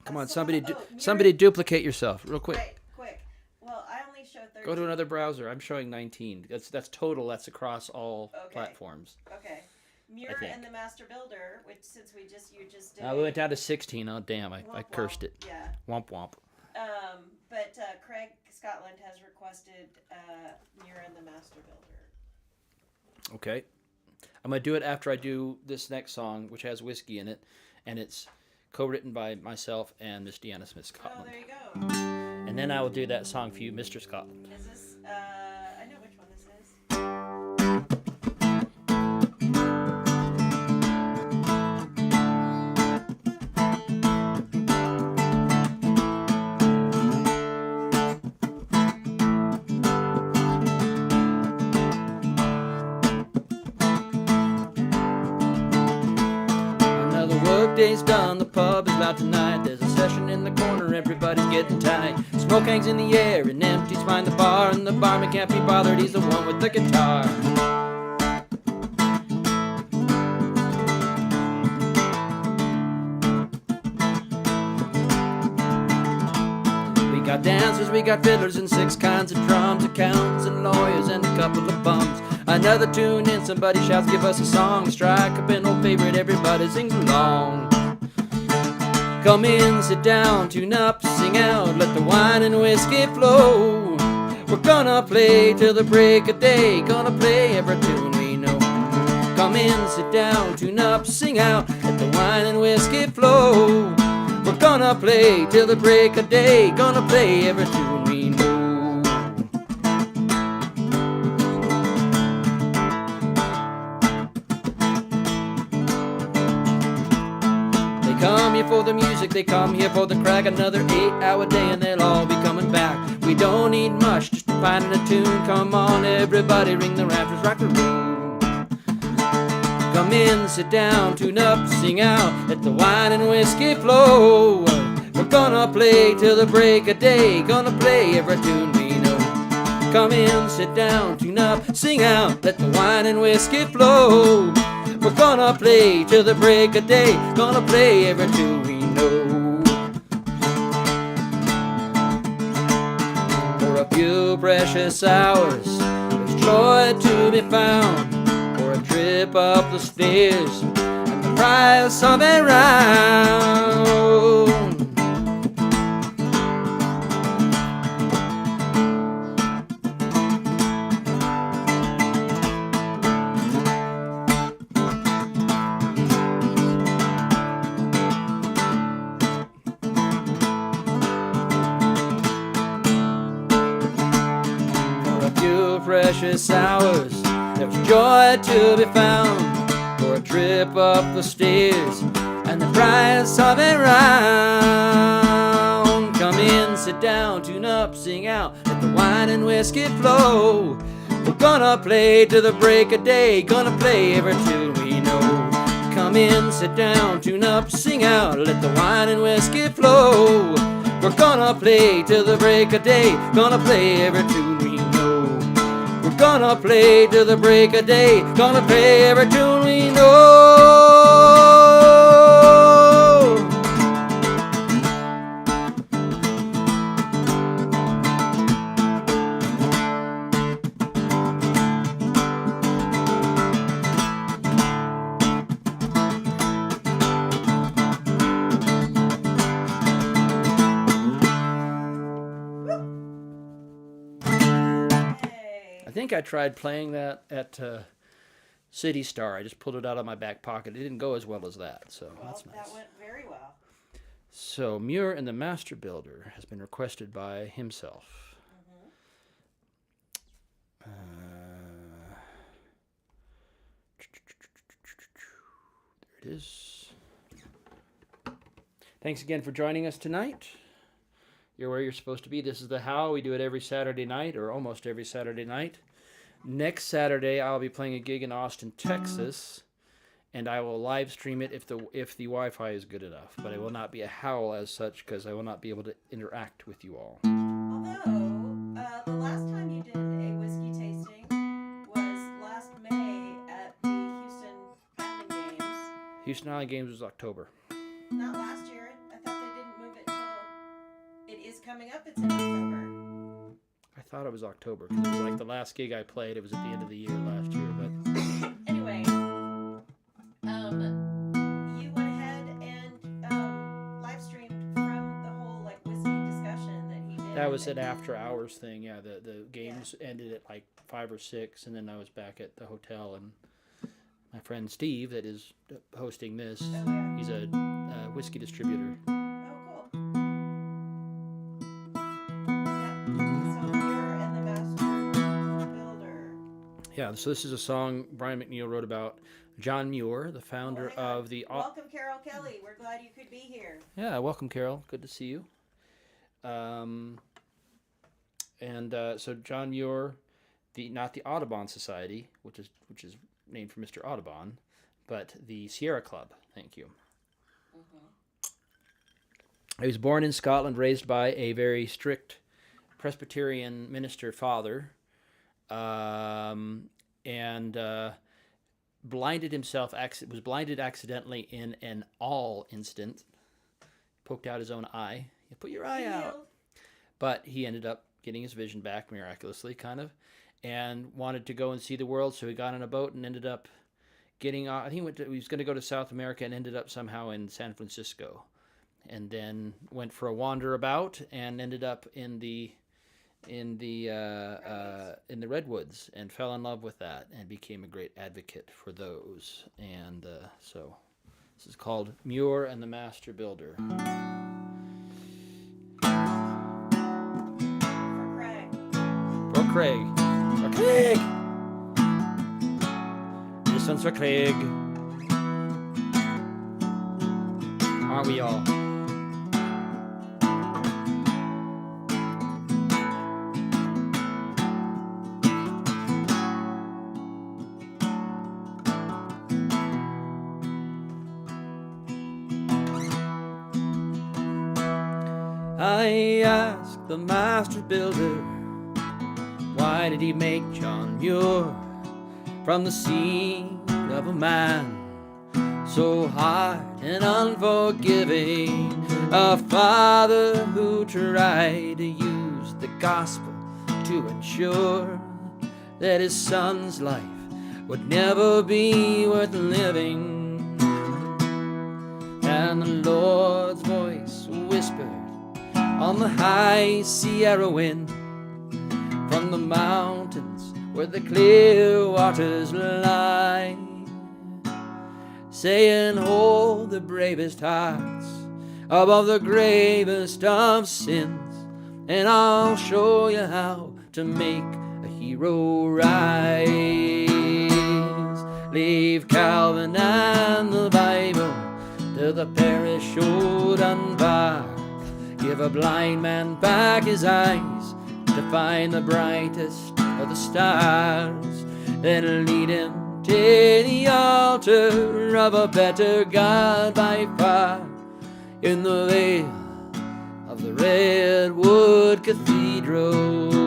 Come on, somebody duplicate yourself real quick. Right, quick. Well, I only show 13. Go to another browser. I'm showing 19. That's total. That's across all platforms. Okay. Muir and the Master Builder, which since you just did. We went down to 16. Oh damn! I cursed it. Yeah. Womp womp. But Craig Scotland has requested Muir and the Master Builder. Okay. I'm gonna do it after I do this next song, which has whiskey in it, and it's co-written by myself and Miss Deanna Smith Scotland. Oh, there you go. And then I will do that song for you, Mr. Scotland. Is this? I know which one this is. Day's done, the pub is loud tonight. There's a session in the corner, everybody's getting tight. Smoke hangs in the air and empties find the bar, and the barman can't be bothered, he's the one with the guitar. We got dancers, we got fiddlers and 6 kinds of drums, accountants and lawyers and a couple of bums. Another tune in, somebody shouts, give us a song. Strike up an old favorite, everybody sings along. Come in, sit down, tune up, sing out, let the wine and whiskey flow. We're gonna play till the break of day, gonna play every tune we know. Come in, sit down, tune up, sing out, let the wine and whiskey flow. We're gonna play till the break of day, gonna play every tune we know. Come here for the music, they come here for the crack. Another 8-hour day and they'll all be coming back. We don't need much, just a pint and a tune. Come on everybody, ring the rafters, rock the room. Come in, sit down, tune up, sing out, let the wine and whiskey flow. We're gonna play till the break of day, gonna play every tune we know. Come in, sit down, tune up, sing out, let the wine and whiskey flow. We're gonna play till the break of day, gonna play every tune we know. For a few precious hours, there's joy to be found. For a trip up the stairs, and the cry of something round. Precious hours, there's joy to be found. for a trip up the stairs and the price of it round. Come in, sit down, tune up, sing out, let the wine and whiskey flow. We're gonna play to the break of day, gonna play every tune we know. Come in, sit down, tune up, sing out, let the wine and whiskey flow. We're gonna play till the break of day, gonna play every tune we know. We're gonna play till the break of day, gonna play every tune we know. I think I tried playing that at City Star. I just pulled it out of my back pocket. It didn't go as well as that, so Well, that's nice. that went very well. So, Muir and the Master Builder has been requested by himself. There it is. Thanks again for joining us tonight. You're where you're supposed to be. This is the Howl. We do it every Saturday night, or almost every Saturday night. Next Saturday, I'll be playing a gig in Austin, Texas, and I will live stream it if the Wi-Fi is good enough. But it will not be a Howl as such, because I will not be able to interact with you all. Although, the last time you did a whiskey tasting was last May at the Houston Island Games. Houston Island Games was October. Not last year. I thought they didn't move it till... It is coming up. It's in October. I thought it was October, because it was like the last gig I played. It was at the end of the year last year, but... Anyway, you went ahead and live streamed from the whole like whiskey discussion that he did. That was an after hours thing, yeah. The games ended at like 5 or 6, and then I was back at the hotel, and my friend Steve, that is hosting this, he's a whiskey distributor. Oh, cool. Yep. So you're and the Master Builder. Yeah, so this is a song Brian McNeil wrote about John Muir, the founder of the... Welcome, Carol Kelly. We're glad you could be here. Yeah, welcome, Carol. Good to see you. So John Muir, not the Audubon Society, which is named for Mr. Audubon, but the Sierra Club. Thank you. He was born in Scotland, raised by a very strict Presbyterian minister father, and blinded himself. Was blinded accidentally in an awl incident. Poked out his own eye. You put your eye out. But he ended up getting his vision back miraculously, kind of, and wanted to go and see the world. So he got on a boat and ended up getting. I think he was going to go to South America and ended up somehow in San Francisco, and then went for a wander about and ended up in the redwoods and fell in love with that and became a great advocate for those. And so this is called Muir and the Master Builder. For Craig. For Craig! This one's for Craig. Aren't we all? I asked the master builder, why did he make John Muir from the seed of a man so hard and unforgiving? A father who tried to use the gospel to ensure that his son's life would never be worth living. And the Lord's voice whispered on the high Sierra wind from the mountains where the clear waters lie, saying, hold the bravest hearts above the gravest of sins, and I'll show you how to make a hero rise. Leave Calvin and the Bible to the parish old and bar. Give a blind man back his eyes to find the brightest of the stars. Then lead him to the altar of a better God by far, in the vale of the Redwood Cathedral.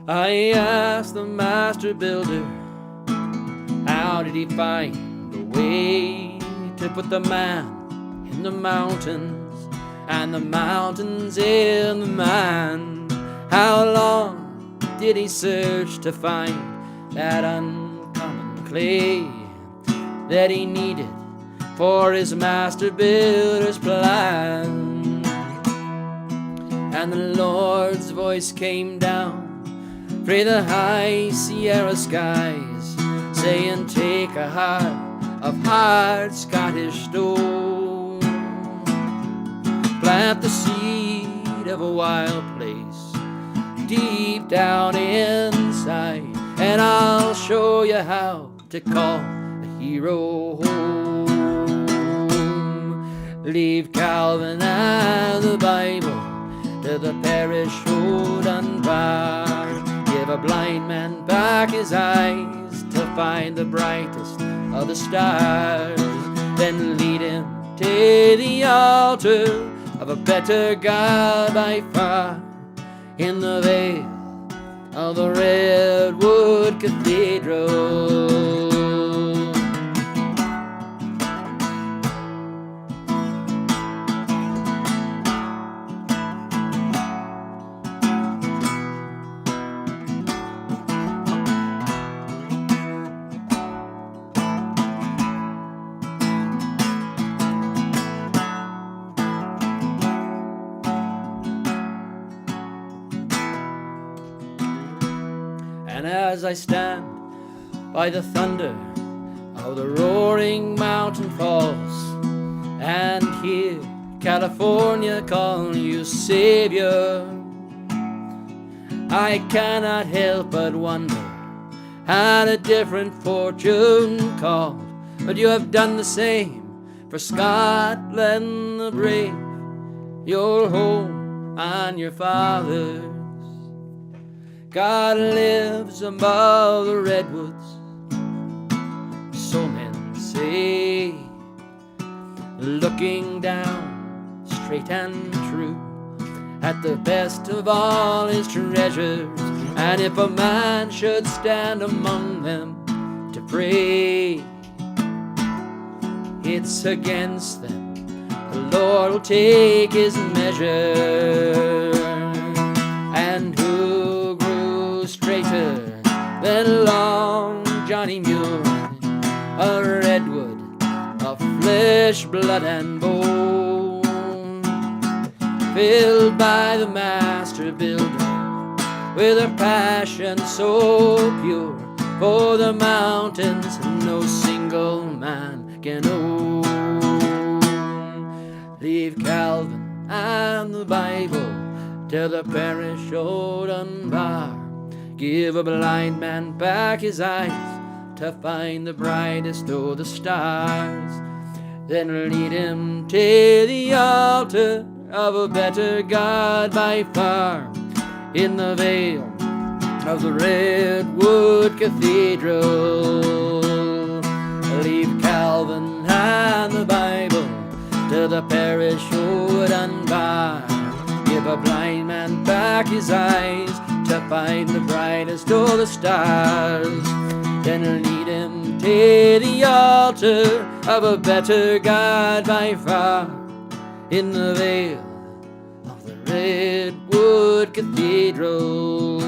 I asked the master builder, how did he find the way to put the man in the mountains and the mountains in the man? How long did he search to find that uncommon clay that he needed for his master builder's plan? And the Lord's voice came down through the high Sierra skies, saying, take a heart of hard Scottish stone, plant the seed of a wild place deep down inside, and I'll show you how to call a hero home. Leave Calvin and the Bible to the parish old and bar. Give a blind man back his eyes to find the brightest of the stars. Then lead him to the altar of a better God by far, in the vale of the Redwood Cathedral. And as I stand by the thunder of the roaring mountain falls, and hear California call you Savior, I cannot help but wonder, had a different fortune called, but you have done the same for Scotland the brave, your home and your father's. God lives above the redwoods, so men say, looking down straight and true at the best of all his treasures. And if a man should stand among them to pray, it's against them the Lord will take his measure. And who grew straighter than long Johnny Muir, a redwood of flesh, blood, and bone, filled by the master builder with a passion so pure for the mountains no single man can own. Leave Calvin and the Bible till the parish old and bar. Give a blind man back his eyes to find the brightest of the stars. Then lead him to the altar of a better God by far, in the vale of the Redwood Cathedral. Leave Calvin and the Bible to the parish old and bar. Give a blind man back his eyes to find the brightest of the stars. Then lead him to the altar of a better God by far, in the vale of the Redwood Cathedral.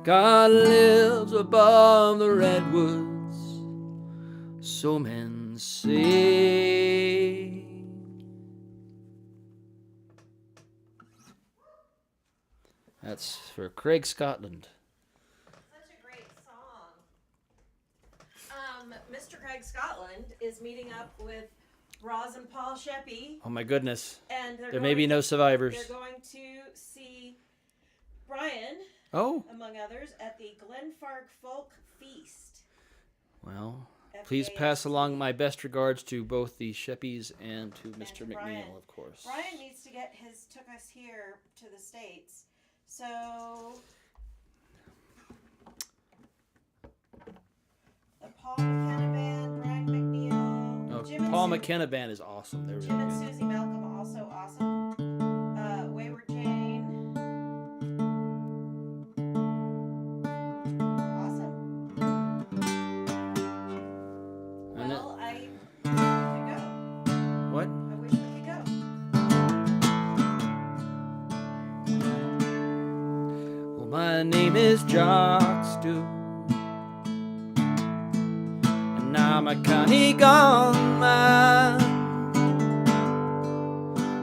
God lives above the redwoods, so men and say. That's for Craig Scotland. Such a great song. Mr. Craig Scotland is meeting up with Roz and Paul Sheppy, Oh my goodness. and There may be no survivors. they're going to see Brian, Oh, among others, at the Glenfarg Folk Feast. well, please pass along my best regards to both the Sheppies and to Mr. to McNeil, Brian. of course. Brian needs to get took us here to the States. So, the Paul McKenna Band, Brian McNeil, Oh, Jim and Paul Su- McKenna Band is awesome. They're Jim really and good. Susie Malcolm, also awesome. Wayward Jane. Awesome. And Well, I wish we could go. What? I wish we could go. Well, my name is Jock Stew, and I'm a county gone man,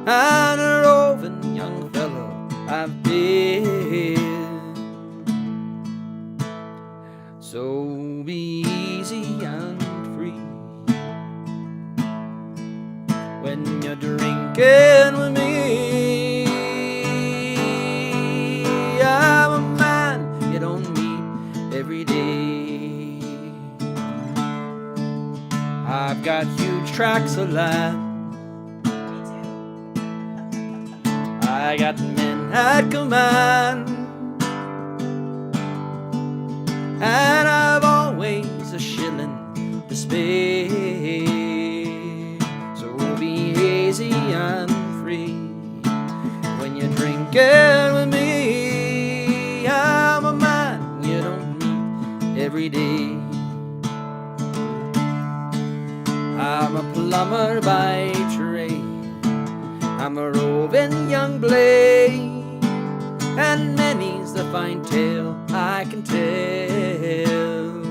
and a roving young fellow I've been. So be easy and free when you're drinking with me. I'm a man you don't meet every day. I've got huge tracts of land. Me too. I got men at command, and I've always a shilling to spare. So be easy and free when you're drinking with me. I'm a man you don't meet every day. I'm a plumber by trade, I'm a roving young blade, and many's the fine tale I can tell.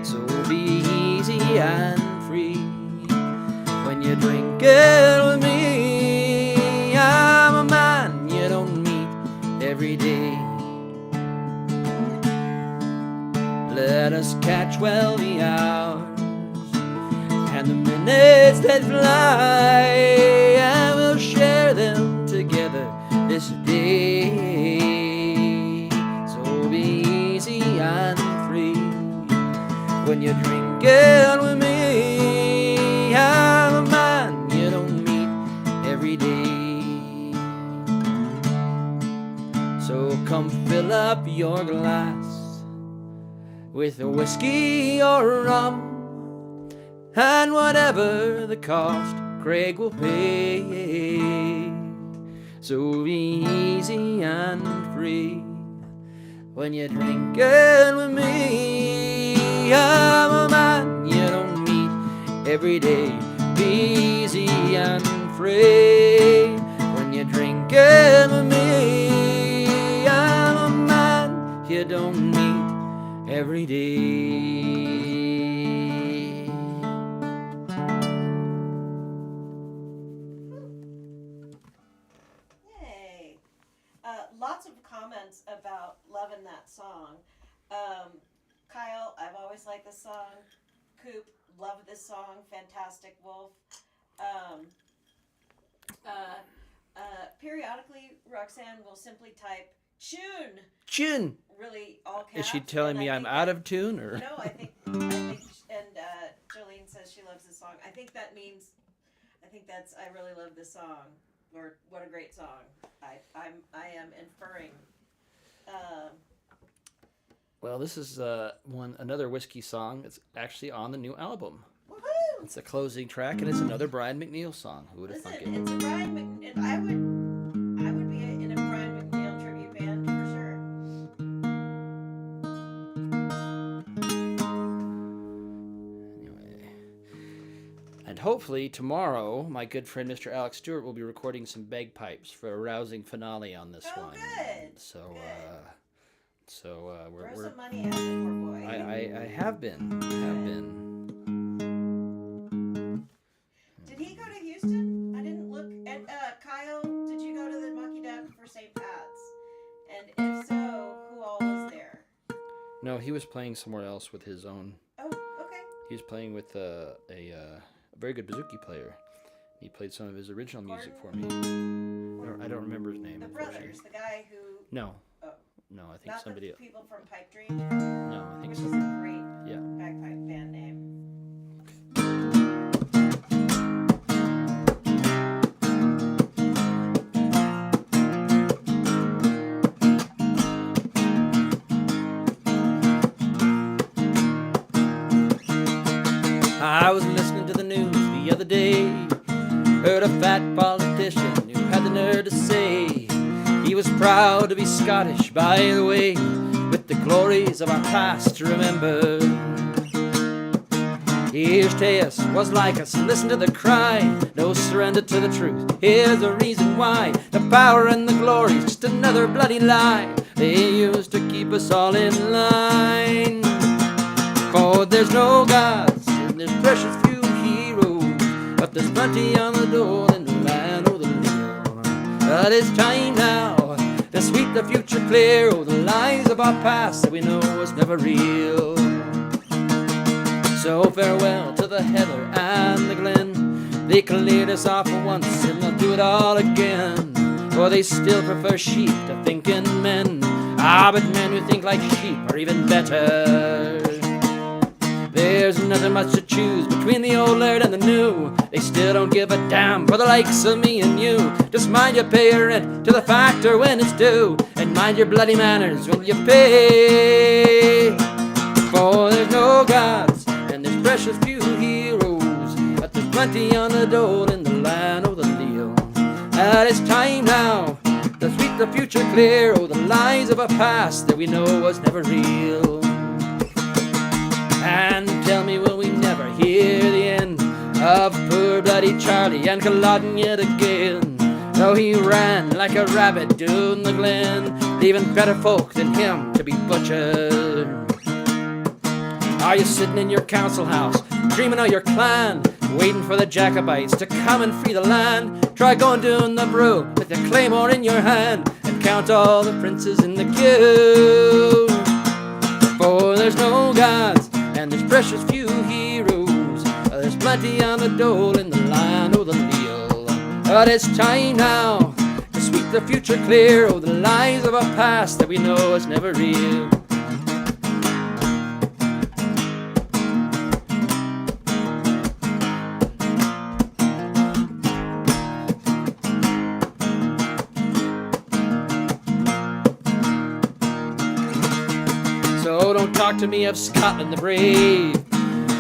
So be easy and free when you're drinking with me. I'm a man you don't meet every day. Let us catch well the hours and the minutes that fly, and we'll share them together this day. So be easy and free when you're drinking with me. I'm a man you don't meet every day. So come fill up your glass with a whiskey or rum, and whatever the cost, Craig will pay. So be easy and free when you're drinking with me. I'm a man you don't meet every day. Be easy and free when you're drinking with me. I'm a man you don't meet every day. Yay. Lots of comments about loving that song. Kyle, I've always liked this song. Coop, love this song. Fantastic Wolf. Periodically, Roxanne will simply type tune, Chin. really all caps. Is she telling and me I I'm think out that- of tune, or? No, I think, and Jolene says she loves this song. I think that means, I really love this song, or what a great song. I am inferring. Well, this is another whiskey song. It's actually on the new album. Woohoo! It's the closing track, and it's another Brian McNeil song. Who would have thunk Listen, it? it's a Brian McNeil. I would be in a Brian McNeil tribute band for sure. Anyway. And hopefully tomorrow, my good friend Mr. Alex Stewart will be recording some bagpipes for a rousing finale on this Oh, one. good. So, Good. we're Throw some money at it, poor boy. I have been. playing somewhere else with his own. Oh, okay. He was playing with a very good bouzouki player. He played some of his original music for me. I don't remember his name. The brothers, the guy who. No. Oh. No, I think Not somebody. the people from Pipe Dream. No, I think Which is a great bagpipe band name. I was listening to the news the other day. Heard a fat politician who had the nerve to say he was proud to be Scottish, by the way, with the glories of our past to remember. Here's to us, was like us, listen to the cry, no surrender to the truth. Here's the reason why, the power and the glory's just another bloody lie they used to keep us all in line. For there's no gods, and there's precious few heroes, but there's plenty on the door in the land of the Leo. But it's time now to sweep the future clear of the lies of our past that we know was never real. So farewell to the heather and the glen. They cleared us off for once and they'll do it all again. For they still prefer sheep to thinking men. Ah, but men who think like sheep are even better. There's nothing much to choose between the old laird and the new. They still don't give a damn for the likes of me and you. Just mind you pay your rent to the factor when it's due, and mind your bloody manners when you pay. For there's no gods and there's precious few heroes, but there's plenty on the dole in the land of the Leo. And it's time now to sweep the future clear of the lies of a past that we know was never real. And tell me, will we never hear the end of poor bloody Charlie and Culloden yet again? Though he ran like a rabbit down the glen, leaving better folk than him to be butchered. Are you sitting in your council house, dreaming of your clan, waiting for the Jacobites to come and free the land? Try going down the brew with the claymore in your hand and count all the princes in the queue. For there's no gods and there's precious few heroes, there's plenty on the dole in the land of the Leo. But it's time now to sweep the future clear of the lies of a past that we know is never real. So don't talk to me of Scotland the brave.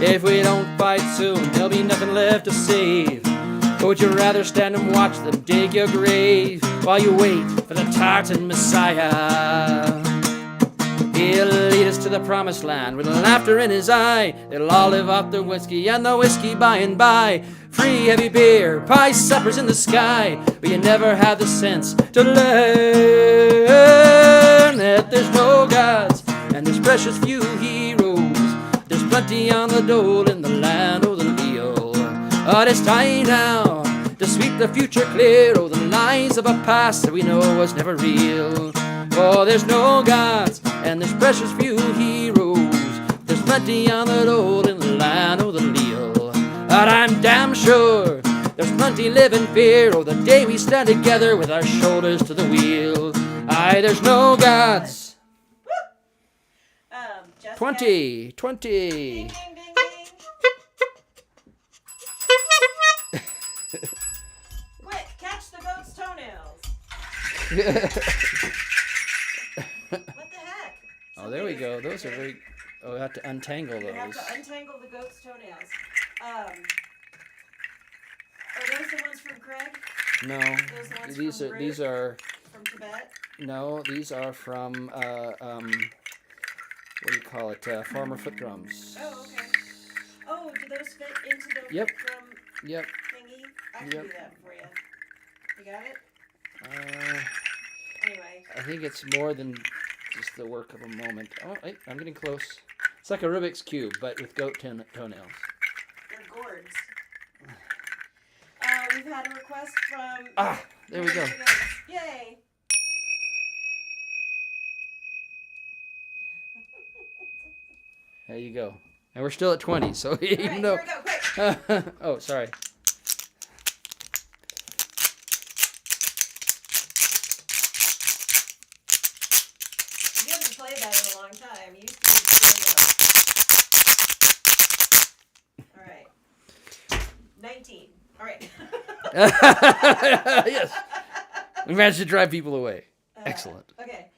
If we don't fight soon, there'll be nothing left to save. Would you rather stand and watch them dig your grave while you wait for the Tartan Messiah? He'll lead us to the promised land with laughter in his eye. They'll all live off their whiskey and the whiskey by and by. Free heavy beer, pie suppers in the sky. But you never have the sense to learn that there's no gods and there's precious few heroes. There's plenty on the dole in the land of the Leo. But it's time now to sweep the future clear of the lies of a past that we know was never real. For there's no gods and there's precious few heroes. There's plenty on the dole in the land of the Leo. But I'm damn sure there's plenty live in fear of the day we stand together with our shoulders to the wheel. Aye, there's no gods. 20. Ding, ding, ding, ding. Quick, catch the goat's toenails. What the heck? Oh, there we go. Those are very... Oh, we have to untangle those. You have to untangle the goat's toenails. Are those the ones from Craig? No, Those the ones these from are Groot? these are From Tibet? no, these are from what do you call it? Farmer foot drums. Oh, okay. Oh, do those fit into the Yep. drum Yep. thingy? I can Yep. do that for you. You got it? Anyway. I think it's more than just the work of a moment. Oh, wait, I'm getting close. It's like a Rubik's Cube, but with goat toenails. They're gourds. We've had a request from... Ah, there we go. Yay! There you go. And we're still at 20, so even All right, though... here we go, quick. Oh, sorry. You haven't played that in a long time. You used to be the All right. 19. All right. Yes. We managed to drive people away. Excellent. Okay.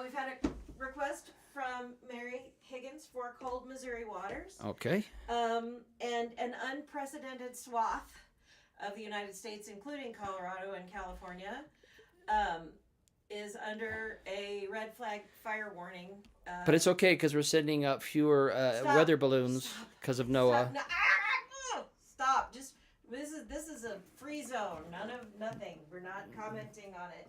We've had a request from Mary Higgins for cold Missouri waters. Okay. And an unprecedented swath of the United States, including Colorado and California, is under a red flag fire warning. But it's okay because we're sending up fewer weather balloons because of NOAA. Stop. Just this is a free zone. Nothing. We're not commenting on it.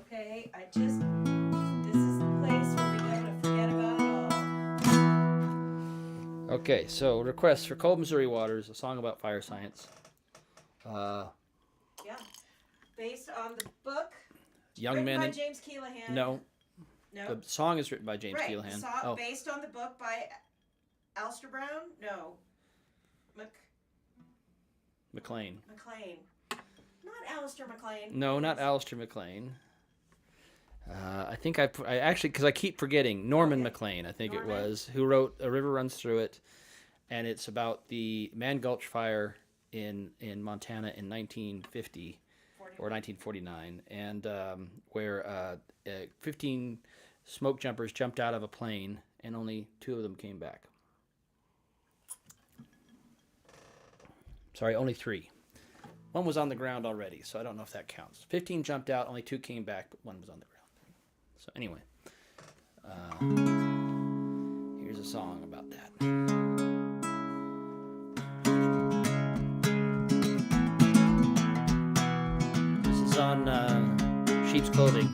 Okay? This is the place where we go to forget about it all. Okay, so request for Cold Missouri Waters, a song about fire science. Yeah. Based on the book Young written Men. by James Keelahan. No, No. the song is written by James Right. Keelahan. Oh. Based on the book by Alistair Brown? No. McLean. Not Alistair McLean. No, not Alistair McLean. I think I actually, because I keep forgetting, Norman McLean, I think it was, who wrote A River Runs Through It, and it's about the Man Gulch fire in Montana in 1950 or 1949, and where 15 smoke jumpers jumped out of a plane, and only 2 of them came back. Sorry, only 3. One was on the ground already, so I don't know if that counts. 15 jumped out, only 2 came back, but 1 was on the ground. So anyway, here's a song about that. This is on Sheep's Clothing.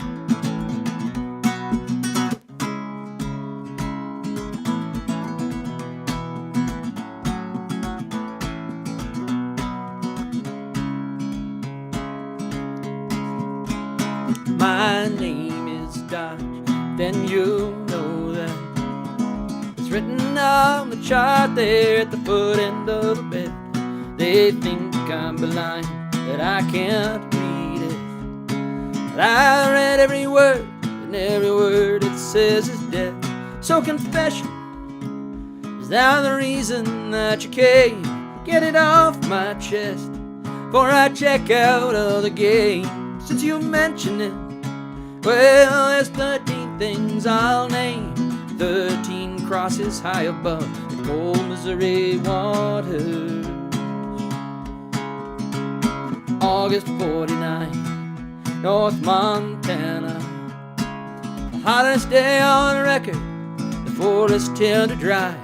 My name is Dodge, then you know that. It's written on the chart there at the foot end of the bed. They think I'm blind, that I can't read it. But I read every word, and every word it says is dead. So confession, is that the reason that you came? Get it off my chest, before I check out of the game. Since you mentioned it, well, there's 13 things I'll name. 13 crosses high above the cold Missouri waters. August 49, North Montana. The hottest day on record. The forest turned to dry.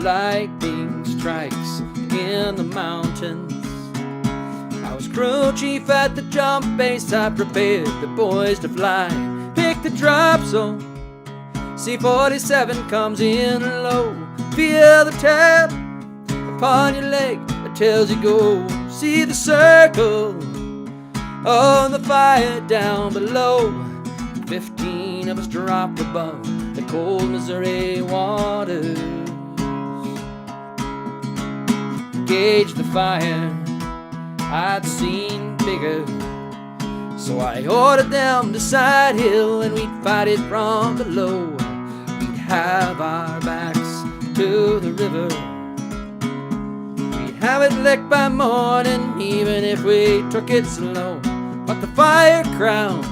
Lightning strikes in the mountains. I was crew chief at the jump base. I prepared the boys to fly. Pick the drop zone. C-47 comes in low. Feel the tap upon your leg that tells you go. See the circle on the fire down below. 15 of us dropped above the cold Missouri waters. Gauge the fire, I'd seen bigger, so I ordered them to Side Hill and we'd fight it from below. We'd have our backs to the river, we'd have it licked by morning, even if we took it slow. But the fire crown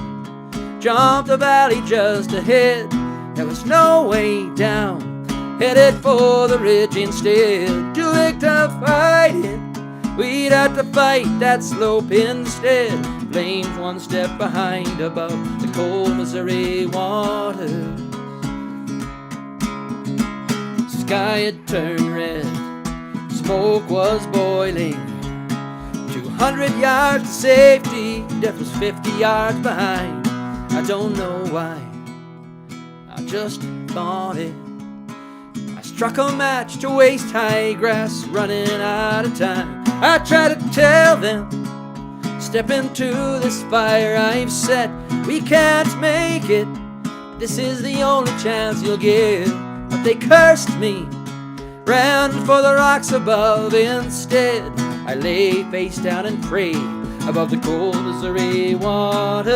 jumped the valley just ahead. There was no way down, headed for the ridge instead. Too late to fight it, we'd have to fight that slope instead. Flames one step behind above the cold Missouri waters. Sky had turned red, smoke was boiling. 200 yards to safety, death was 50 yards behind. I don't know why, I just thought it. I struck a match to waist high grass, running out of time. I tried to tell them, step into this fire I've set. We can't make it, this is the only chance you'll get. But they cursed me, ran for the rocks above. Instead, I lay face down and prayed above the cold Missouri waters.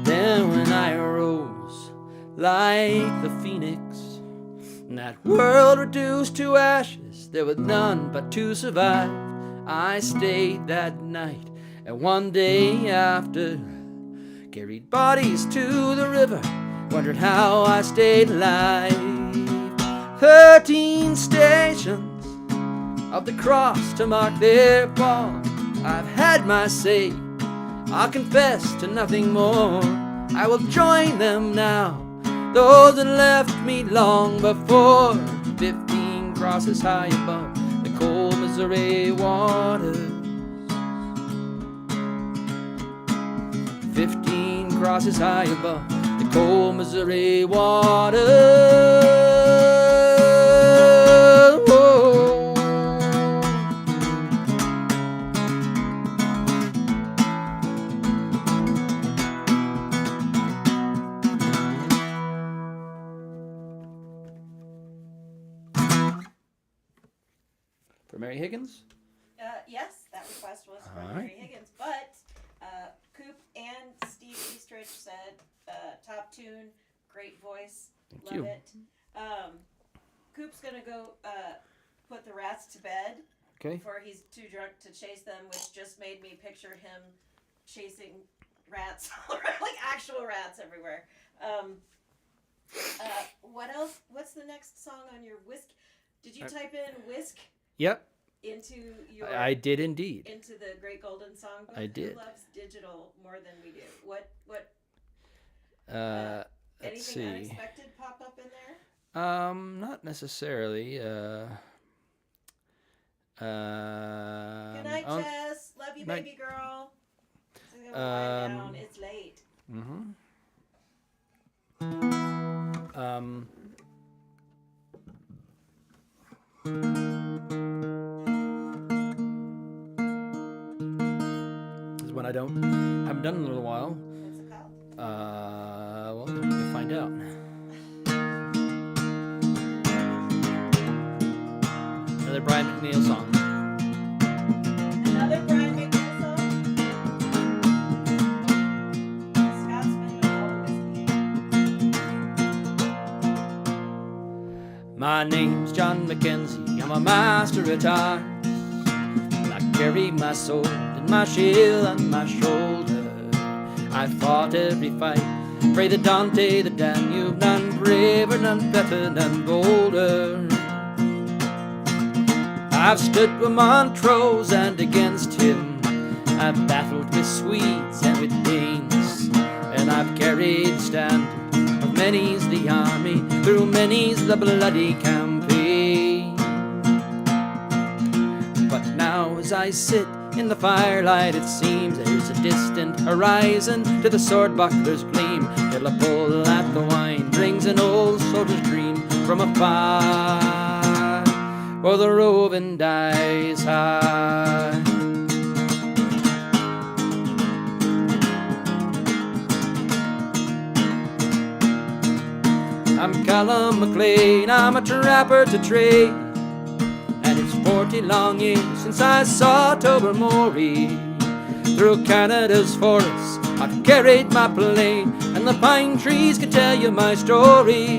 Then when I arose like the phoenix, and that world reduced to ashes, there was none but to survive. I stayed that night, and one day after, carried bodies to the river, wondered how I stayed alive. 13 stations of the cross to mark their fall. I've had my say, I'll confess to nothing more. I will join them now, those that left me long before. 15 crosses high above the cold Missouri waters. 15 crosses high above the cold Missouri waters. For Mary Higgins? Yes, that request was from All Mary right. Higgins, but Coop and Steve Eastrich said top tune, great voice, Thank love you. it. Coop's gonna go put the rats to bed Okay. before he's too drunk to chase them, which just made me picture him chasing rats all around, like actual rats everywhere. What else? What's the next song on your whisk? Did you type in whisk Yep, into your I did indeed. into the Great Golden Songbook? I did. Who loves digital more than we do? What Let's anything see. unexpected pop up in there? Not necessarily. Good night, Jess. Love you, night. baby girl. So I'm gonna wind down. Um, It's late. Mm-hmm. This is one I haven't done in a little while. What's it called? Well, we'll find out. Another Brian McNeil song. Another Brian McNeil song? Scotsman with all the whiskey. My name's John Mackenzie, I'm a master at arms. I carry my sword and my shield on my shoulder. I fought every fight, pray the Dante, the Danube, none braver, none better, none bolder. I've stood with Montrose and against him, I've battled with Swedes and with Danes, and I've carried the standard of many's the army, through many's the bloody campaign. But now as I sit in the firelight, it seems there's a distant horizon to the sword buckler's gleam, till a pull at the wine brings an old soldier's dream from afar, or the roving dies hard. I'm Callum McLean, I'm a trapper to trade, and it's 40 long years since I saw Tobermory. Through Canada's forests I've carried my plane, and the pine trees can tell you my story.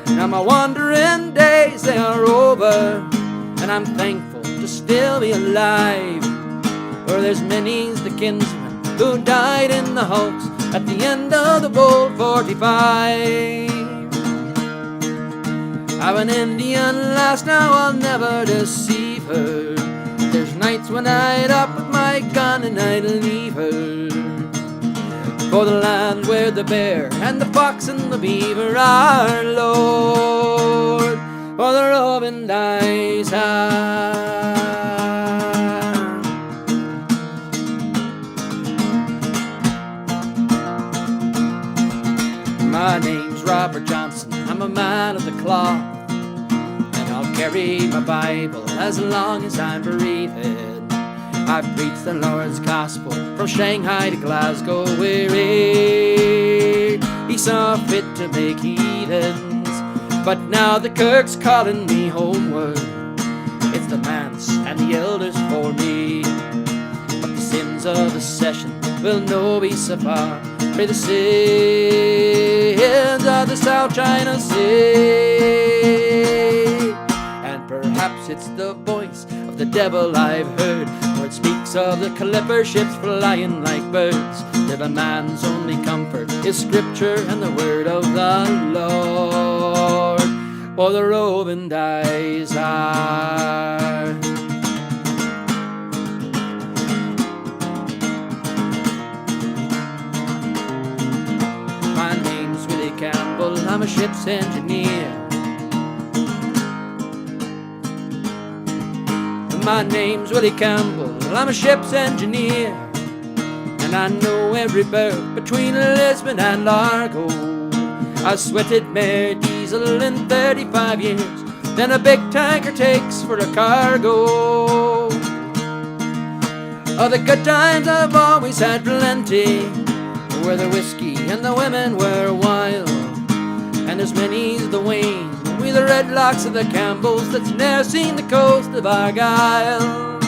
Now my wandering days, they are over, and I'm thankful to still be alive, for there's many's the kinsmen who died in the hulks at the end of the Bold 45. I've an Indian lass, now I'll never deceive her. There's nights when I'd up with my gun and I'd leave her for the land where the bear and the fox and the beaver are, Lord, for the robin dies hard. My name's Robert Johnson, I'm a man of the cloth, and I'll carry my Bible as long as I'm breathing. I've preached the Lord's gospel from Shanghai to Glasgow, where he saw fit to make heathens. But now the Kirk's calling me homeward. It's the manse and the elders for me. But the sins of the session will no be so far. Pray the sins of the South China Sea. And perhaps it's the voice of the devil I've heard, for it speaks of the clipper ships flying like birds. That a man's only comfort is scripture and the word of the Lord, for the roving dies hard. My name's Willie Campbell, I'm a ship's engineer. My name's Willie Campbell, I'm a ship's engineer, and I know every berth between Lisbon and Largo. I sweated Mare Diesel in 35 years than a big tanker takes for a cargo. Oh, the good times I've always had plenty, where the whiskey and the women were wild, and as many's the wane with the red locks of the Campbells that's ne'er seen the coast of Argyle.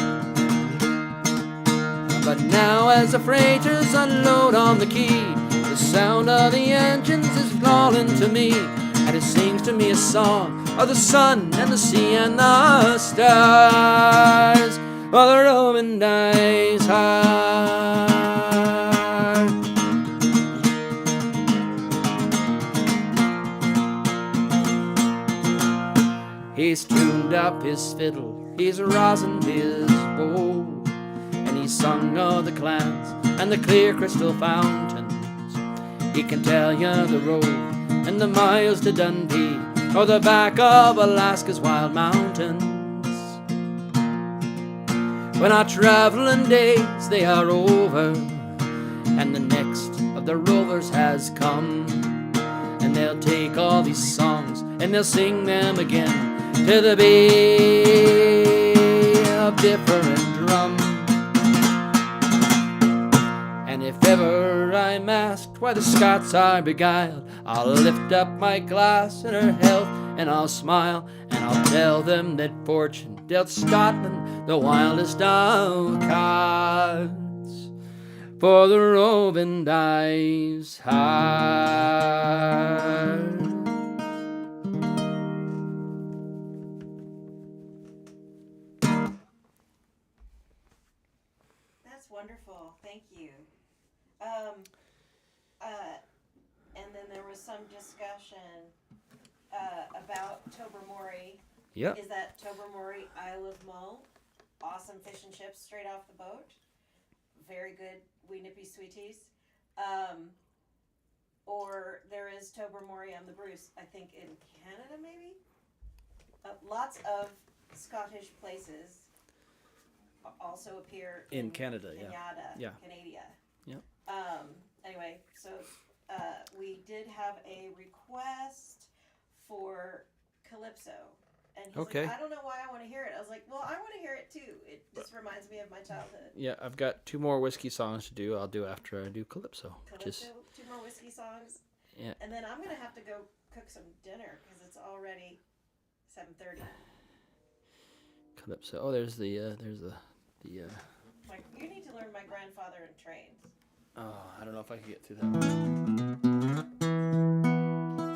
But now as the freighters unload on the quay, the sound of the engines is calling to me, and it sings to me a song of the sun and the sea and the stars, while the Roman dies hard. He's tuned up his fiddle, he's rosined his bow, and he's sung of the clans and the clear crystal fountains. He can tell you the road and the miles to Dundee, or the back of Alaska's wild mountains. When our traveling days they are over, and the next of the rovers has come, and they'll take all these songs and they'll sing them again to the beat of different drum. And if ever I'm asked why the Scots are beguiled, I'll lift up my glass in her health and I'll smile, and I'll tell them that fortune dealt Scotland the wildest of cards, for the roving dies hard. Wonderful, thank you. And then there was some discussion about Tobermory. Yep. Is that Tobermory Isle of Mull? Awesome fish and chips straight off the boat. Very good wee nippy sweeties. Or there is Tobermory on the Bruce, I think in Canada maybe? Lots of Scottish places also appear in Canada, Canada. Yep. Anyway, so we did have a request for Calypso, and he's okay. like, I don't know why I want to hear it. I was like, well, I want to hear it too. It just reminds me of my childhood. Yeah, I've got 2 more whiskey songs to do. I'll do after I do Calypso. 2 more whiskey songs. Yeah. And then I'm gonna have to go cook some dinner because it's already 7:30. Calypso. Oh, there's the Like, you need to learn My Grandfather in Trains. Oh, I don't know if I can get through that one.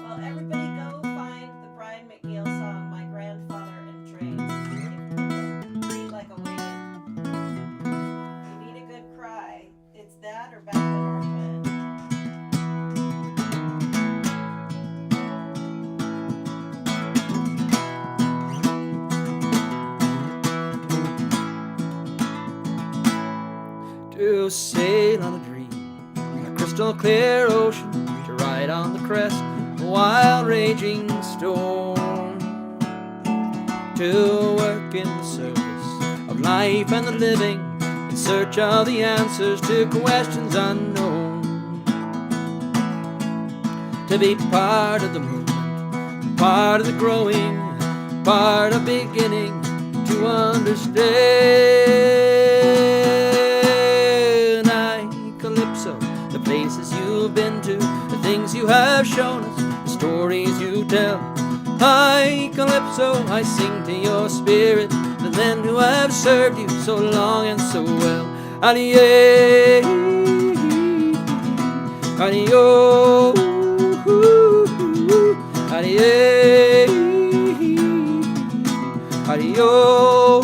Well, everybody go find the Brian McNeil song, My Grandfather in Trains. Read like a wagon. You need a good cry. It's that or Back to Northland. sail on a dream, a crystal clear ocean, to ride on the crest of a wild raging storm, to work in the service of life and the living, in search of the answers to questions unknown, to be part of the movement, part of the growing, part of beginning to understand. I, Calypso, the places you've been to, the things you have shown us, the stories you tell. I, Calypso, I sing to your spirit, the men who have served you so long and so well. Alie, adio, alie, adio.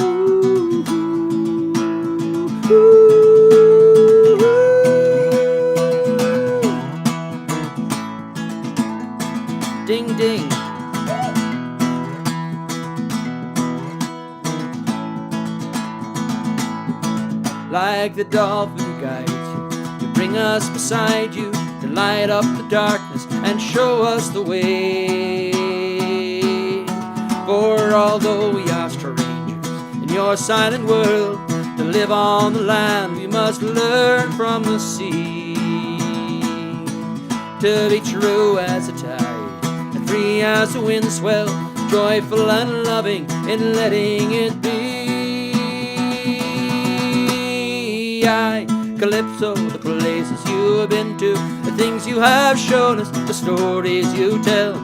Ding ding. Like the dolphin who guides you, you bring us beside you to light up the darkness and show us the way. For although we are strangers in your silent world, to live on the land we must learn from the sea. To be true as a tide and free as the wind swell, joyful and loving in letting it be. I, Calypso, the places you have been to, the things you have shown us, the stories you tell.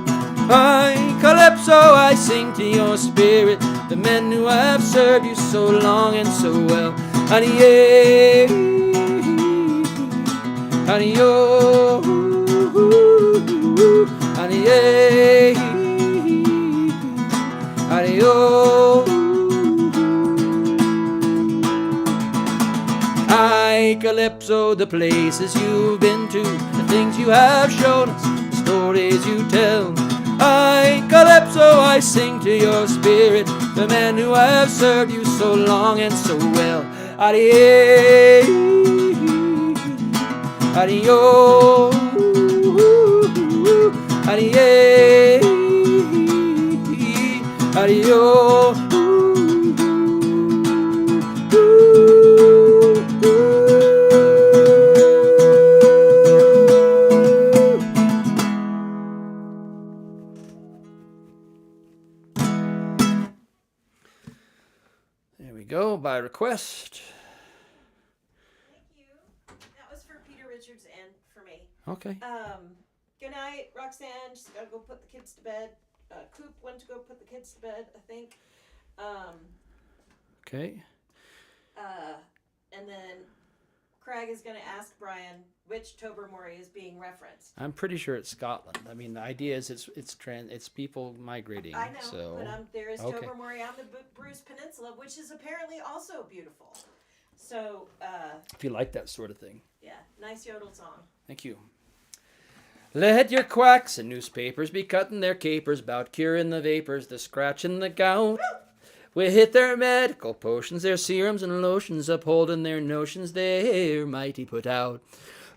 I, Calypso, I sing to your spirit, the men who have served you so long and so well. Adio, adio, adio, adio. I, Calypso, the places you've been to, the things you have shown us, the stories you tell. I, Calypso, I sing to your spirit, the men who have served you so long and so well. Adio, adio, adio, adio. Go by request. Thank you. That was for Peter Richards and for me. Okay. Good night, Roxanne. Just gotta go put the kids to bed. Coop went to go put the kids to bed, I think. Okay. And then Craig is gonna ask Brian which Tobermory is being referenced. I'm pretty sure it's Scotland. I mean, the idea is it's people migrating. I know, so. but there is Okay. Tobermory on the Bruce Peninsula, which is apparently also beautiful. So, If you like that sort of thing. yeah, nice yodel song. Thank you. Let your quacks and newspapers be cutting their capers about curing the vapors, the scratch and the gout. We hit their medical potions, their serums and lotions, upholding their notions they're mighty put out.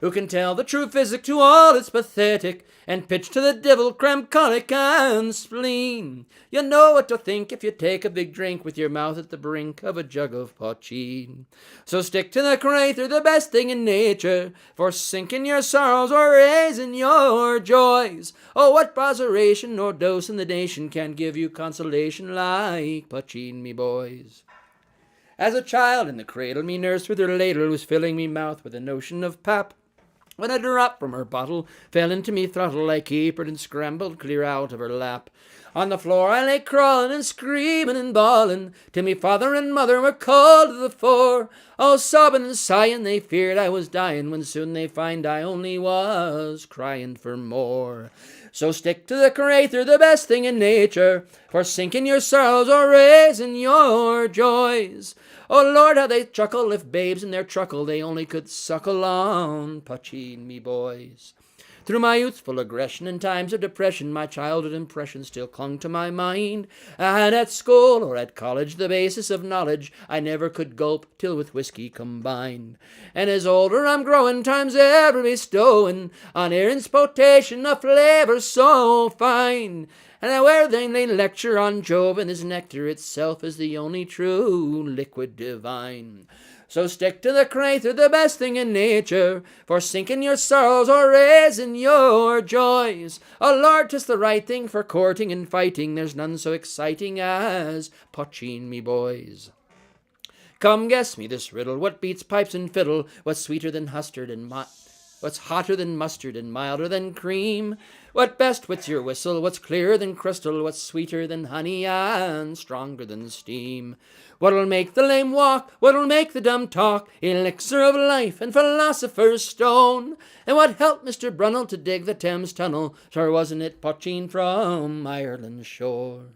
Who can tell the true physic to all it's pathetic, and pitch to the devil cramp, colic, and spleen? You know what to think if you take a big drink with your mouth at the brink of a jug of poteen. So stick to the Creator, the best thing in nature, for sinking your sorrows or raising your joys. Oh, what botheration nor dose in the nation can give you consolation like poteen, me boys? As a child in the cradle, me nurse with her ladle was filling me mouth with a notion of pap, when a drop from her bottle fell into me throttle. I capered and scrambled clear out of her lap. On the floor I lay crawling and screaming and bawling, till me father and mother were called to the fore. Oh, sobbing and sighing, they feared I was dying, when soon they find I only was crying for more. So stick to the Creator, the best thing in nature, for sinking your sorrows or raising your joys. Oh Lord, how they chuckle if babes in their truckle they only could suckle on poteen, me boys. Through my youthful aggression and times of depression, my childhood impressions still clung to my mind. And at school or at college, the basis of knowledge I never could gulp till with whiskey combined. And as older I'm growing, time's ever bestowing on Aaron's potation a flavor so fine. And where they lecture on Jove and his nectar itself is the only true liquid divine. So stick to the crate, they're the best thing in nature, for sinking your sorrows or raising your joys. Oh Lord, 'tis the right thing for courting and fighting, there's none so exciting as poaching, me boys. Come guess me this riddle, what beats pipes and fiddle, what's sweeter than mustard and what's hotter than mustard and milder than cream? What best wits your whistle, what's clearer than crystal, what's sweeter than honey and stronger than steam? What'll make the lame walk, what'll make the dumb talk, elixir of life and philosopher's stone? And what helped Mr. Brunel to dig the Thames Tunnel, sure wasn't it poaching from Ireland's shore?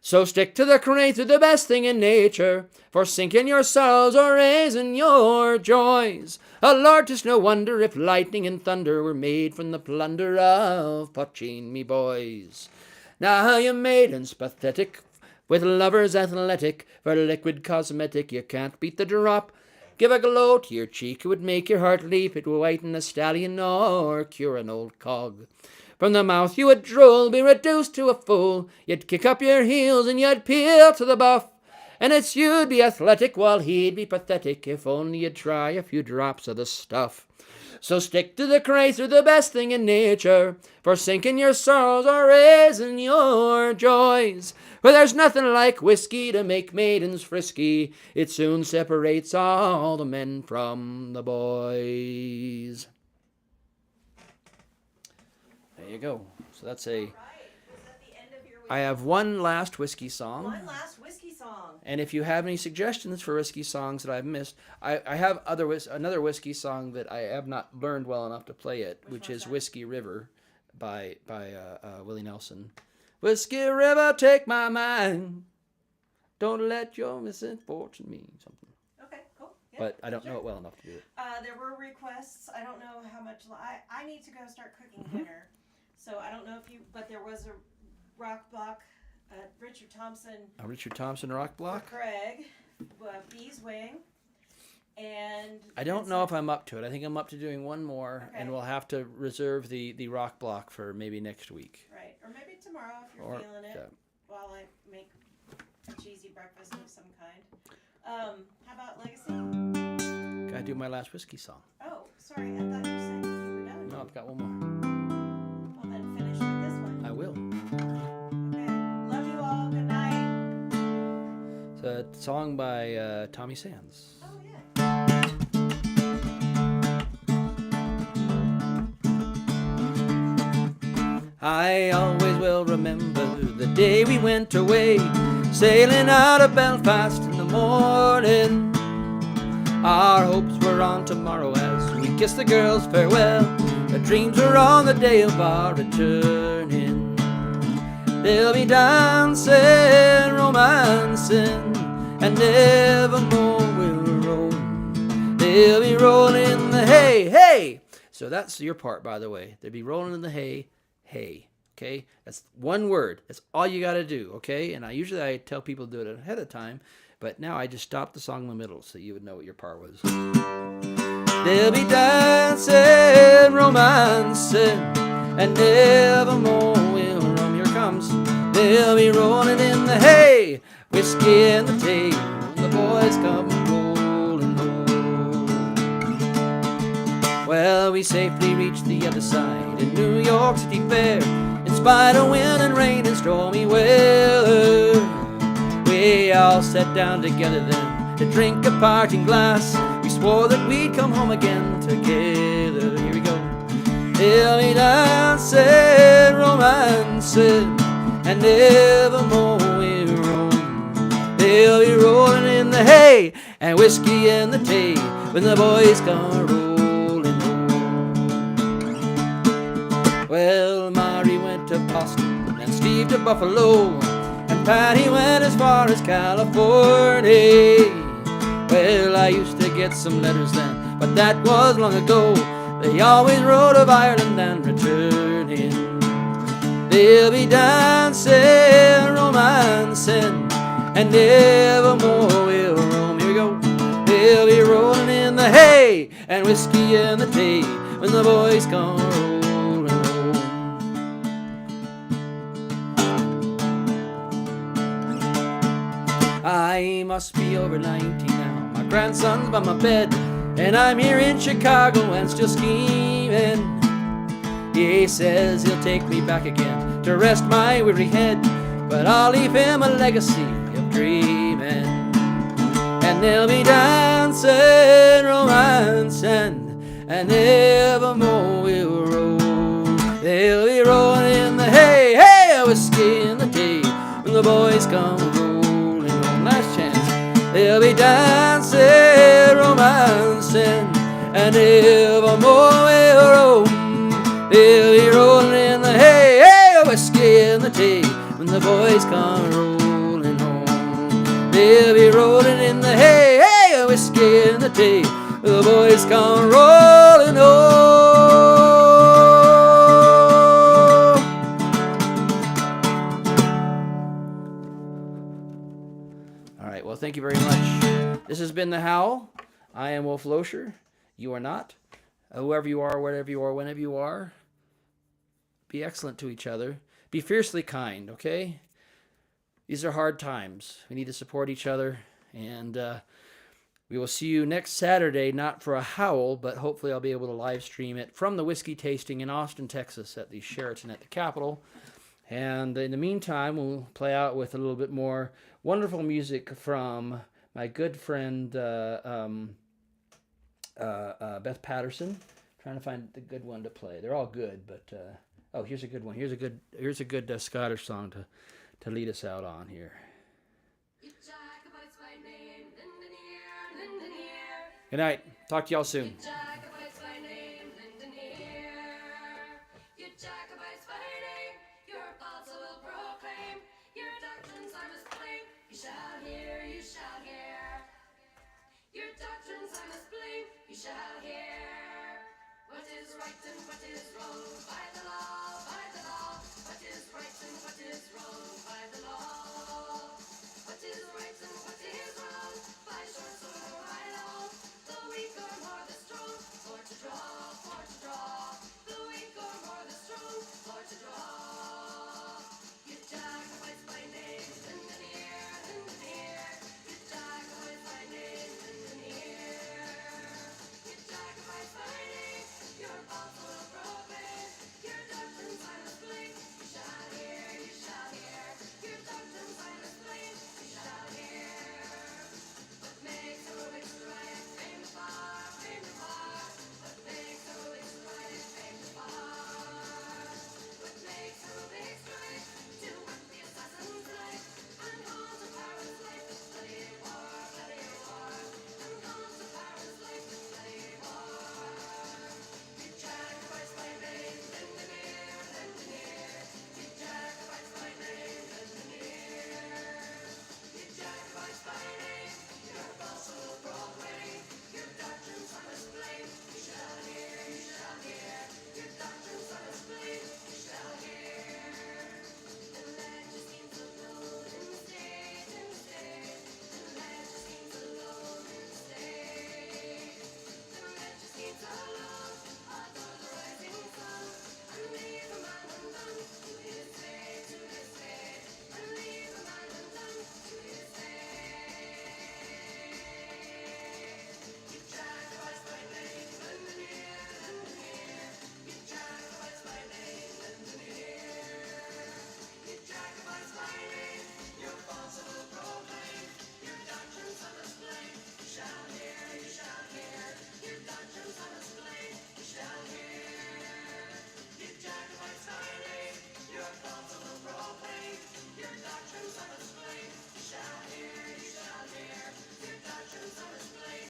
So stick to the crate, they're the best thing in nature, for sinking your sorrows or raising your joys. Oh Lord, 'tis no wonder if lightning and thunder were made from the plunder of poaching, me boys. Now you maidens pathetic, with lovers athletic, for liquid cosmetic you can't beat the drop. Give a glow to your cheek, it would make your heart leap, it would whiten a stallion or cure an old cog. From the mouth you would drool, be reduced to a fool, you'd kick up your heels and you'd peel to the buff. And it's you'd be athletic while he'd be pathetic, if only you'd try a few drops of the stuff. So stick to the crate, they're the best thing in nature, for sinking your sorrows or raising your joys. For there's nothing like whiskey to make maidens frisky, it soon separates all the men from the boys. There you go. So that's a... Right. Was that the end of your I have one last whiskey song. One last whiskey song. And if you have any suggestions for whiskey songs that I've missed, I have another whiskey song that I have not learned well enough to play it, which is Whiskey River by Willie Nelson. Whiskey River, take my mind. Don't let your misfortune mean something. Okay, cool. Yeah, But I don't know it well enough to do it. There were requests. I don't know how much. I need to go start cooking dinner. So I don't know if you. But there was a rock block. Richard Thompson. A Richard Thompson rock block? For Craig. Bees Wing. And I don't know if I'm up to it. I think I'm up to doing one more, and we'll have to reserve the rock block for maybe next week. Right. Or maybe tomorrow if you're feeling it. While I make a cheesy breakfast of some kind. How about Legacy? Gotta do my last whiskey song. Oh, sorry. I thought you said you were done. No, I've got one more. Well, then finish with this one. I will. Okay. Love you all. Good night. It's a song by Tommy Sands. Oh, yeah. I always will remember the day we went away, sailing out of Belfast in the morning. Our hopes were on tomorrow as we kissed the girls farewell. The dreams were on the day of our returning. They'll be dancing, romancing, and nevermore we'll roll. They'll be rolling in the hay, hey! So that's your part, by the way. They'll be rolling in the hay, hey. Okay? That's one word. That's all you got to do, okay? And I tell people to do it ahead of time, but now I just stopped the song in the middle so you would know what your part was. They'll be dancing, romancing, and nevermore we'll roam. Here comes. They'll be rolling in the hay, whiskey in the tea, the boys come rolling home. Well, we safely reached the other side in New York City Fair, in spite of wind and rain and stormy weather. We all sat down together then to drink a parting glass. We swore that we'd come home again together. Here we go. They'll be dancing, romancing, and nevermore we'll roam. They'll be rolling in the hay and whiskey in the tea when the boys come rolling home. Well, Mari went to Boston and Steve to Buffalo, and Patty went as far as California. Well, I used to get some letters then, but that was long ago. They always rode of Ireland and returning. They'll be dancing, romancing, and nevermore will roam. Here we go. They'll be rolling in the hay and whiskey in the tea when the boys come rolling home. I must be over 90 now. My grandson's by my bed, and I'm here in Chicago and still scheming. He says he'll take me back again to rest my weary head, but I'll leave him a legacy of dreaming. And they'll be dancing, romancing, and evermore we'll roll. They'll be rolling in the hay, hey, whiskey in the tea when the boys come rolling home. Last chance. They'll be dancing, romancing, and evermore we'll roll. They'll be rolling in the hay, hey, whiskey in the tea when the boys come rolling home. They'll be rolling in the hay, hey, whiskey in the tea when the boys come rolling home. All right, well, thank you very much. This has been The Howl. I am Wolf Loescher. You are not. Whoever you are, wherever you are, whenever you are, be excellent to each other. Be fiercely kind, okay? These are hard times. We need to support each other. And we will see you next Saturday, not for a howl, but hopefully I'll be able to live stream it from the whiskey tasting in Austin, Texas at the Sheraton at the Capitol. And in the meantime, we'll play out with a little bit more wonderful music from my good friend Beth Patterson. Trying to find the good one to play. They're all good, but oh, here's a good one. Here's a good Scottish song to lead us out on here. Good night. Talk to y'all soon.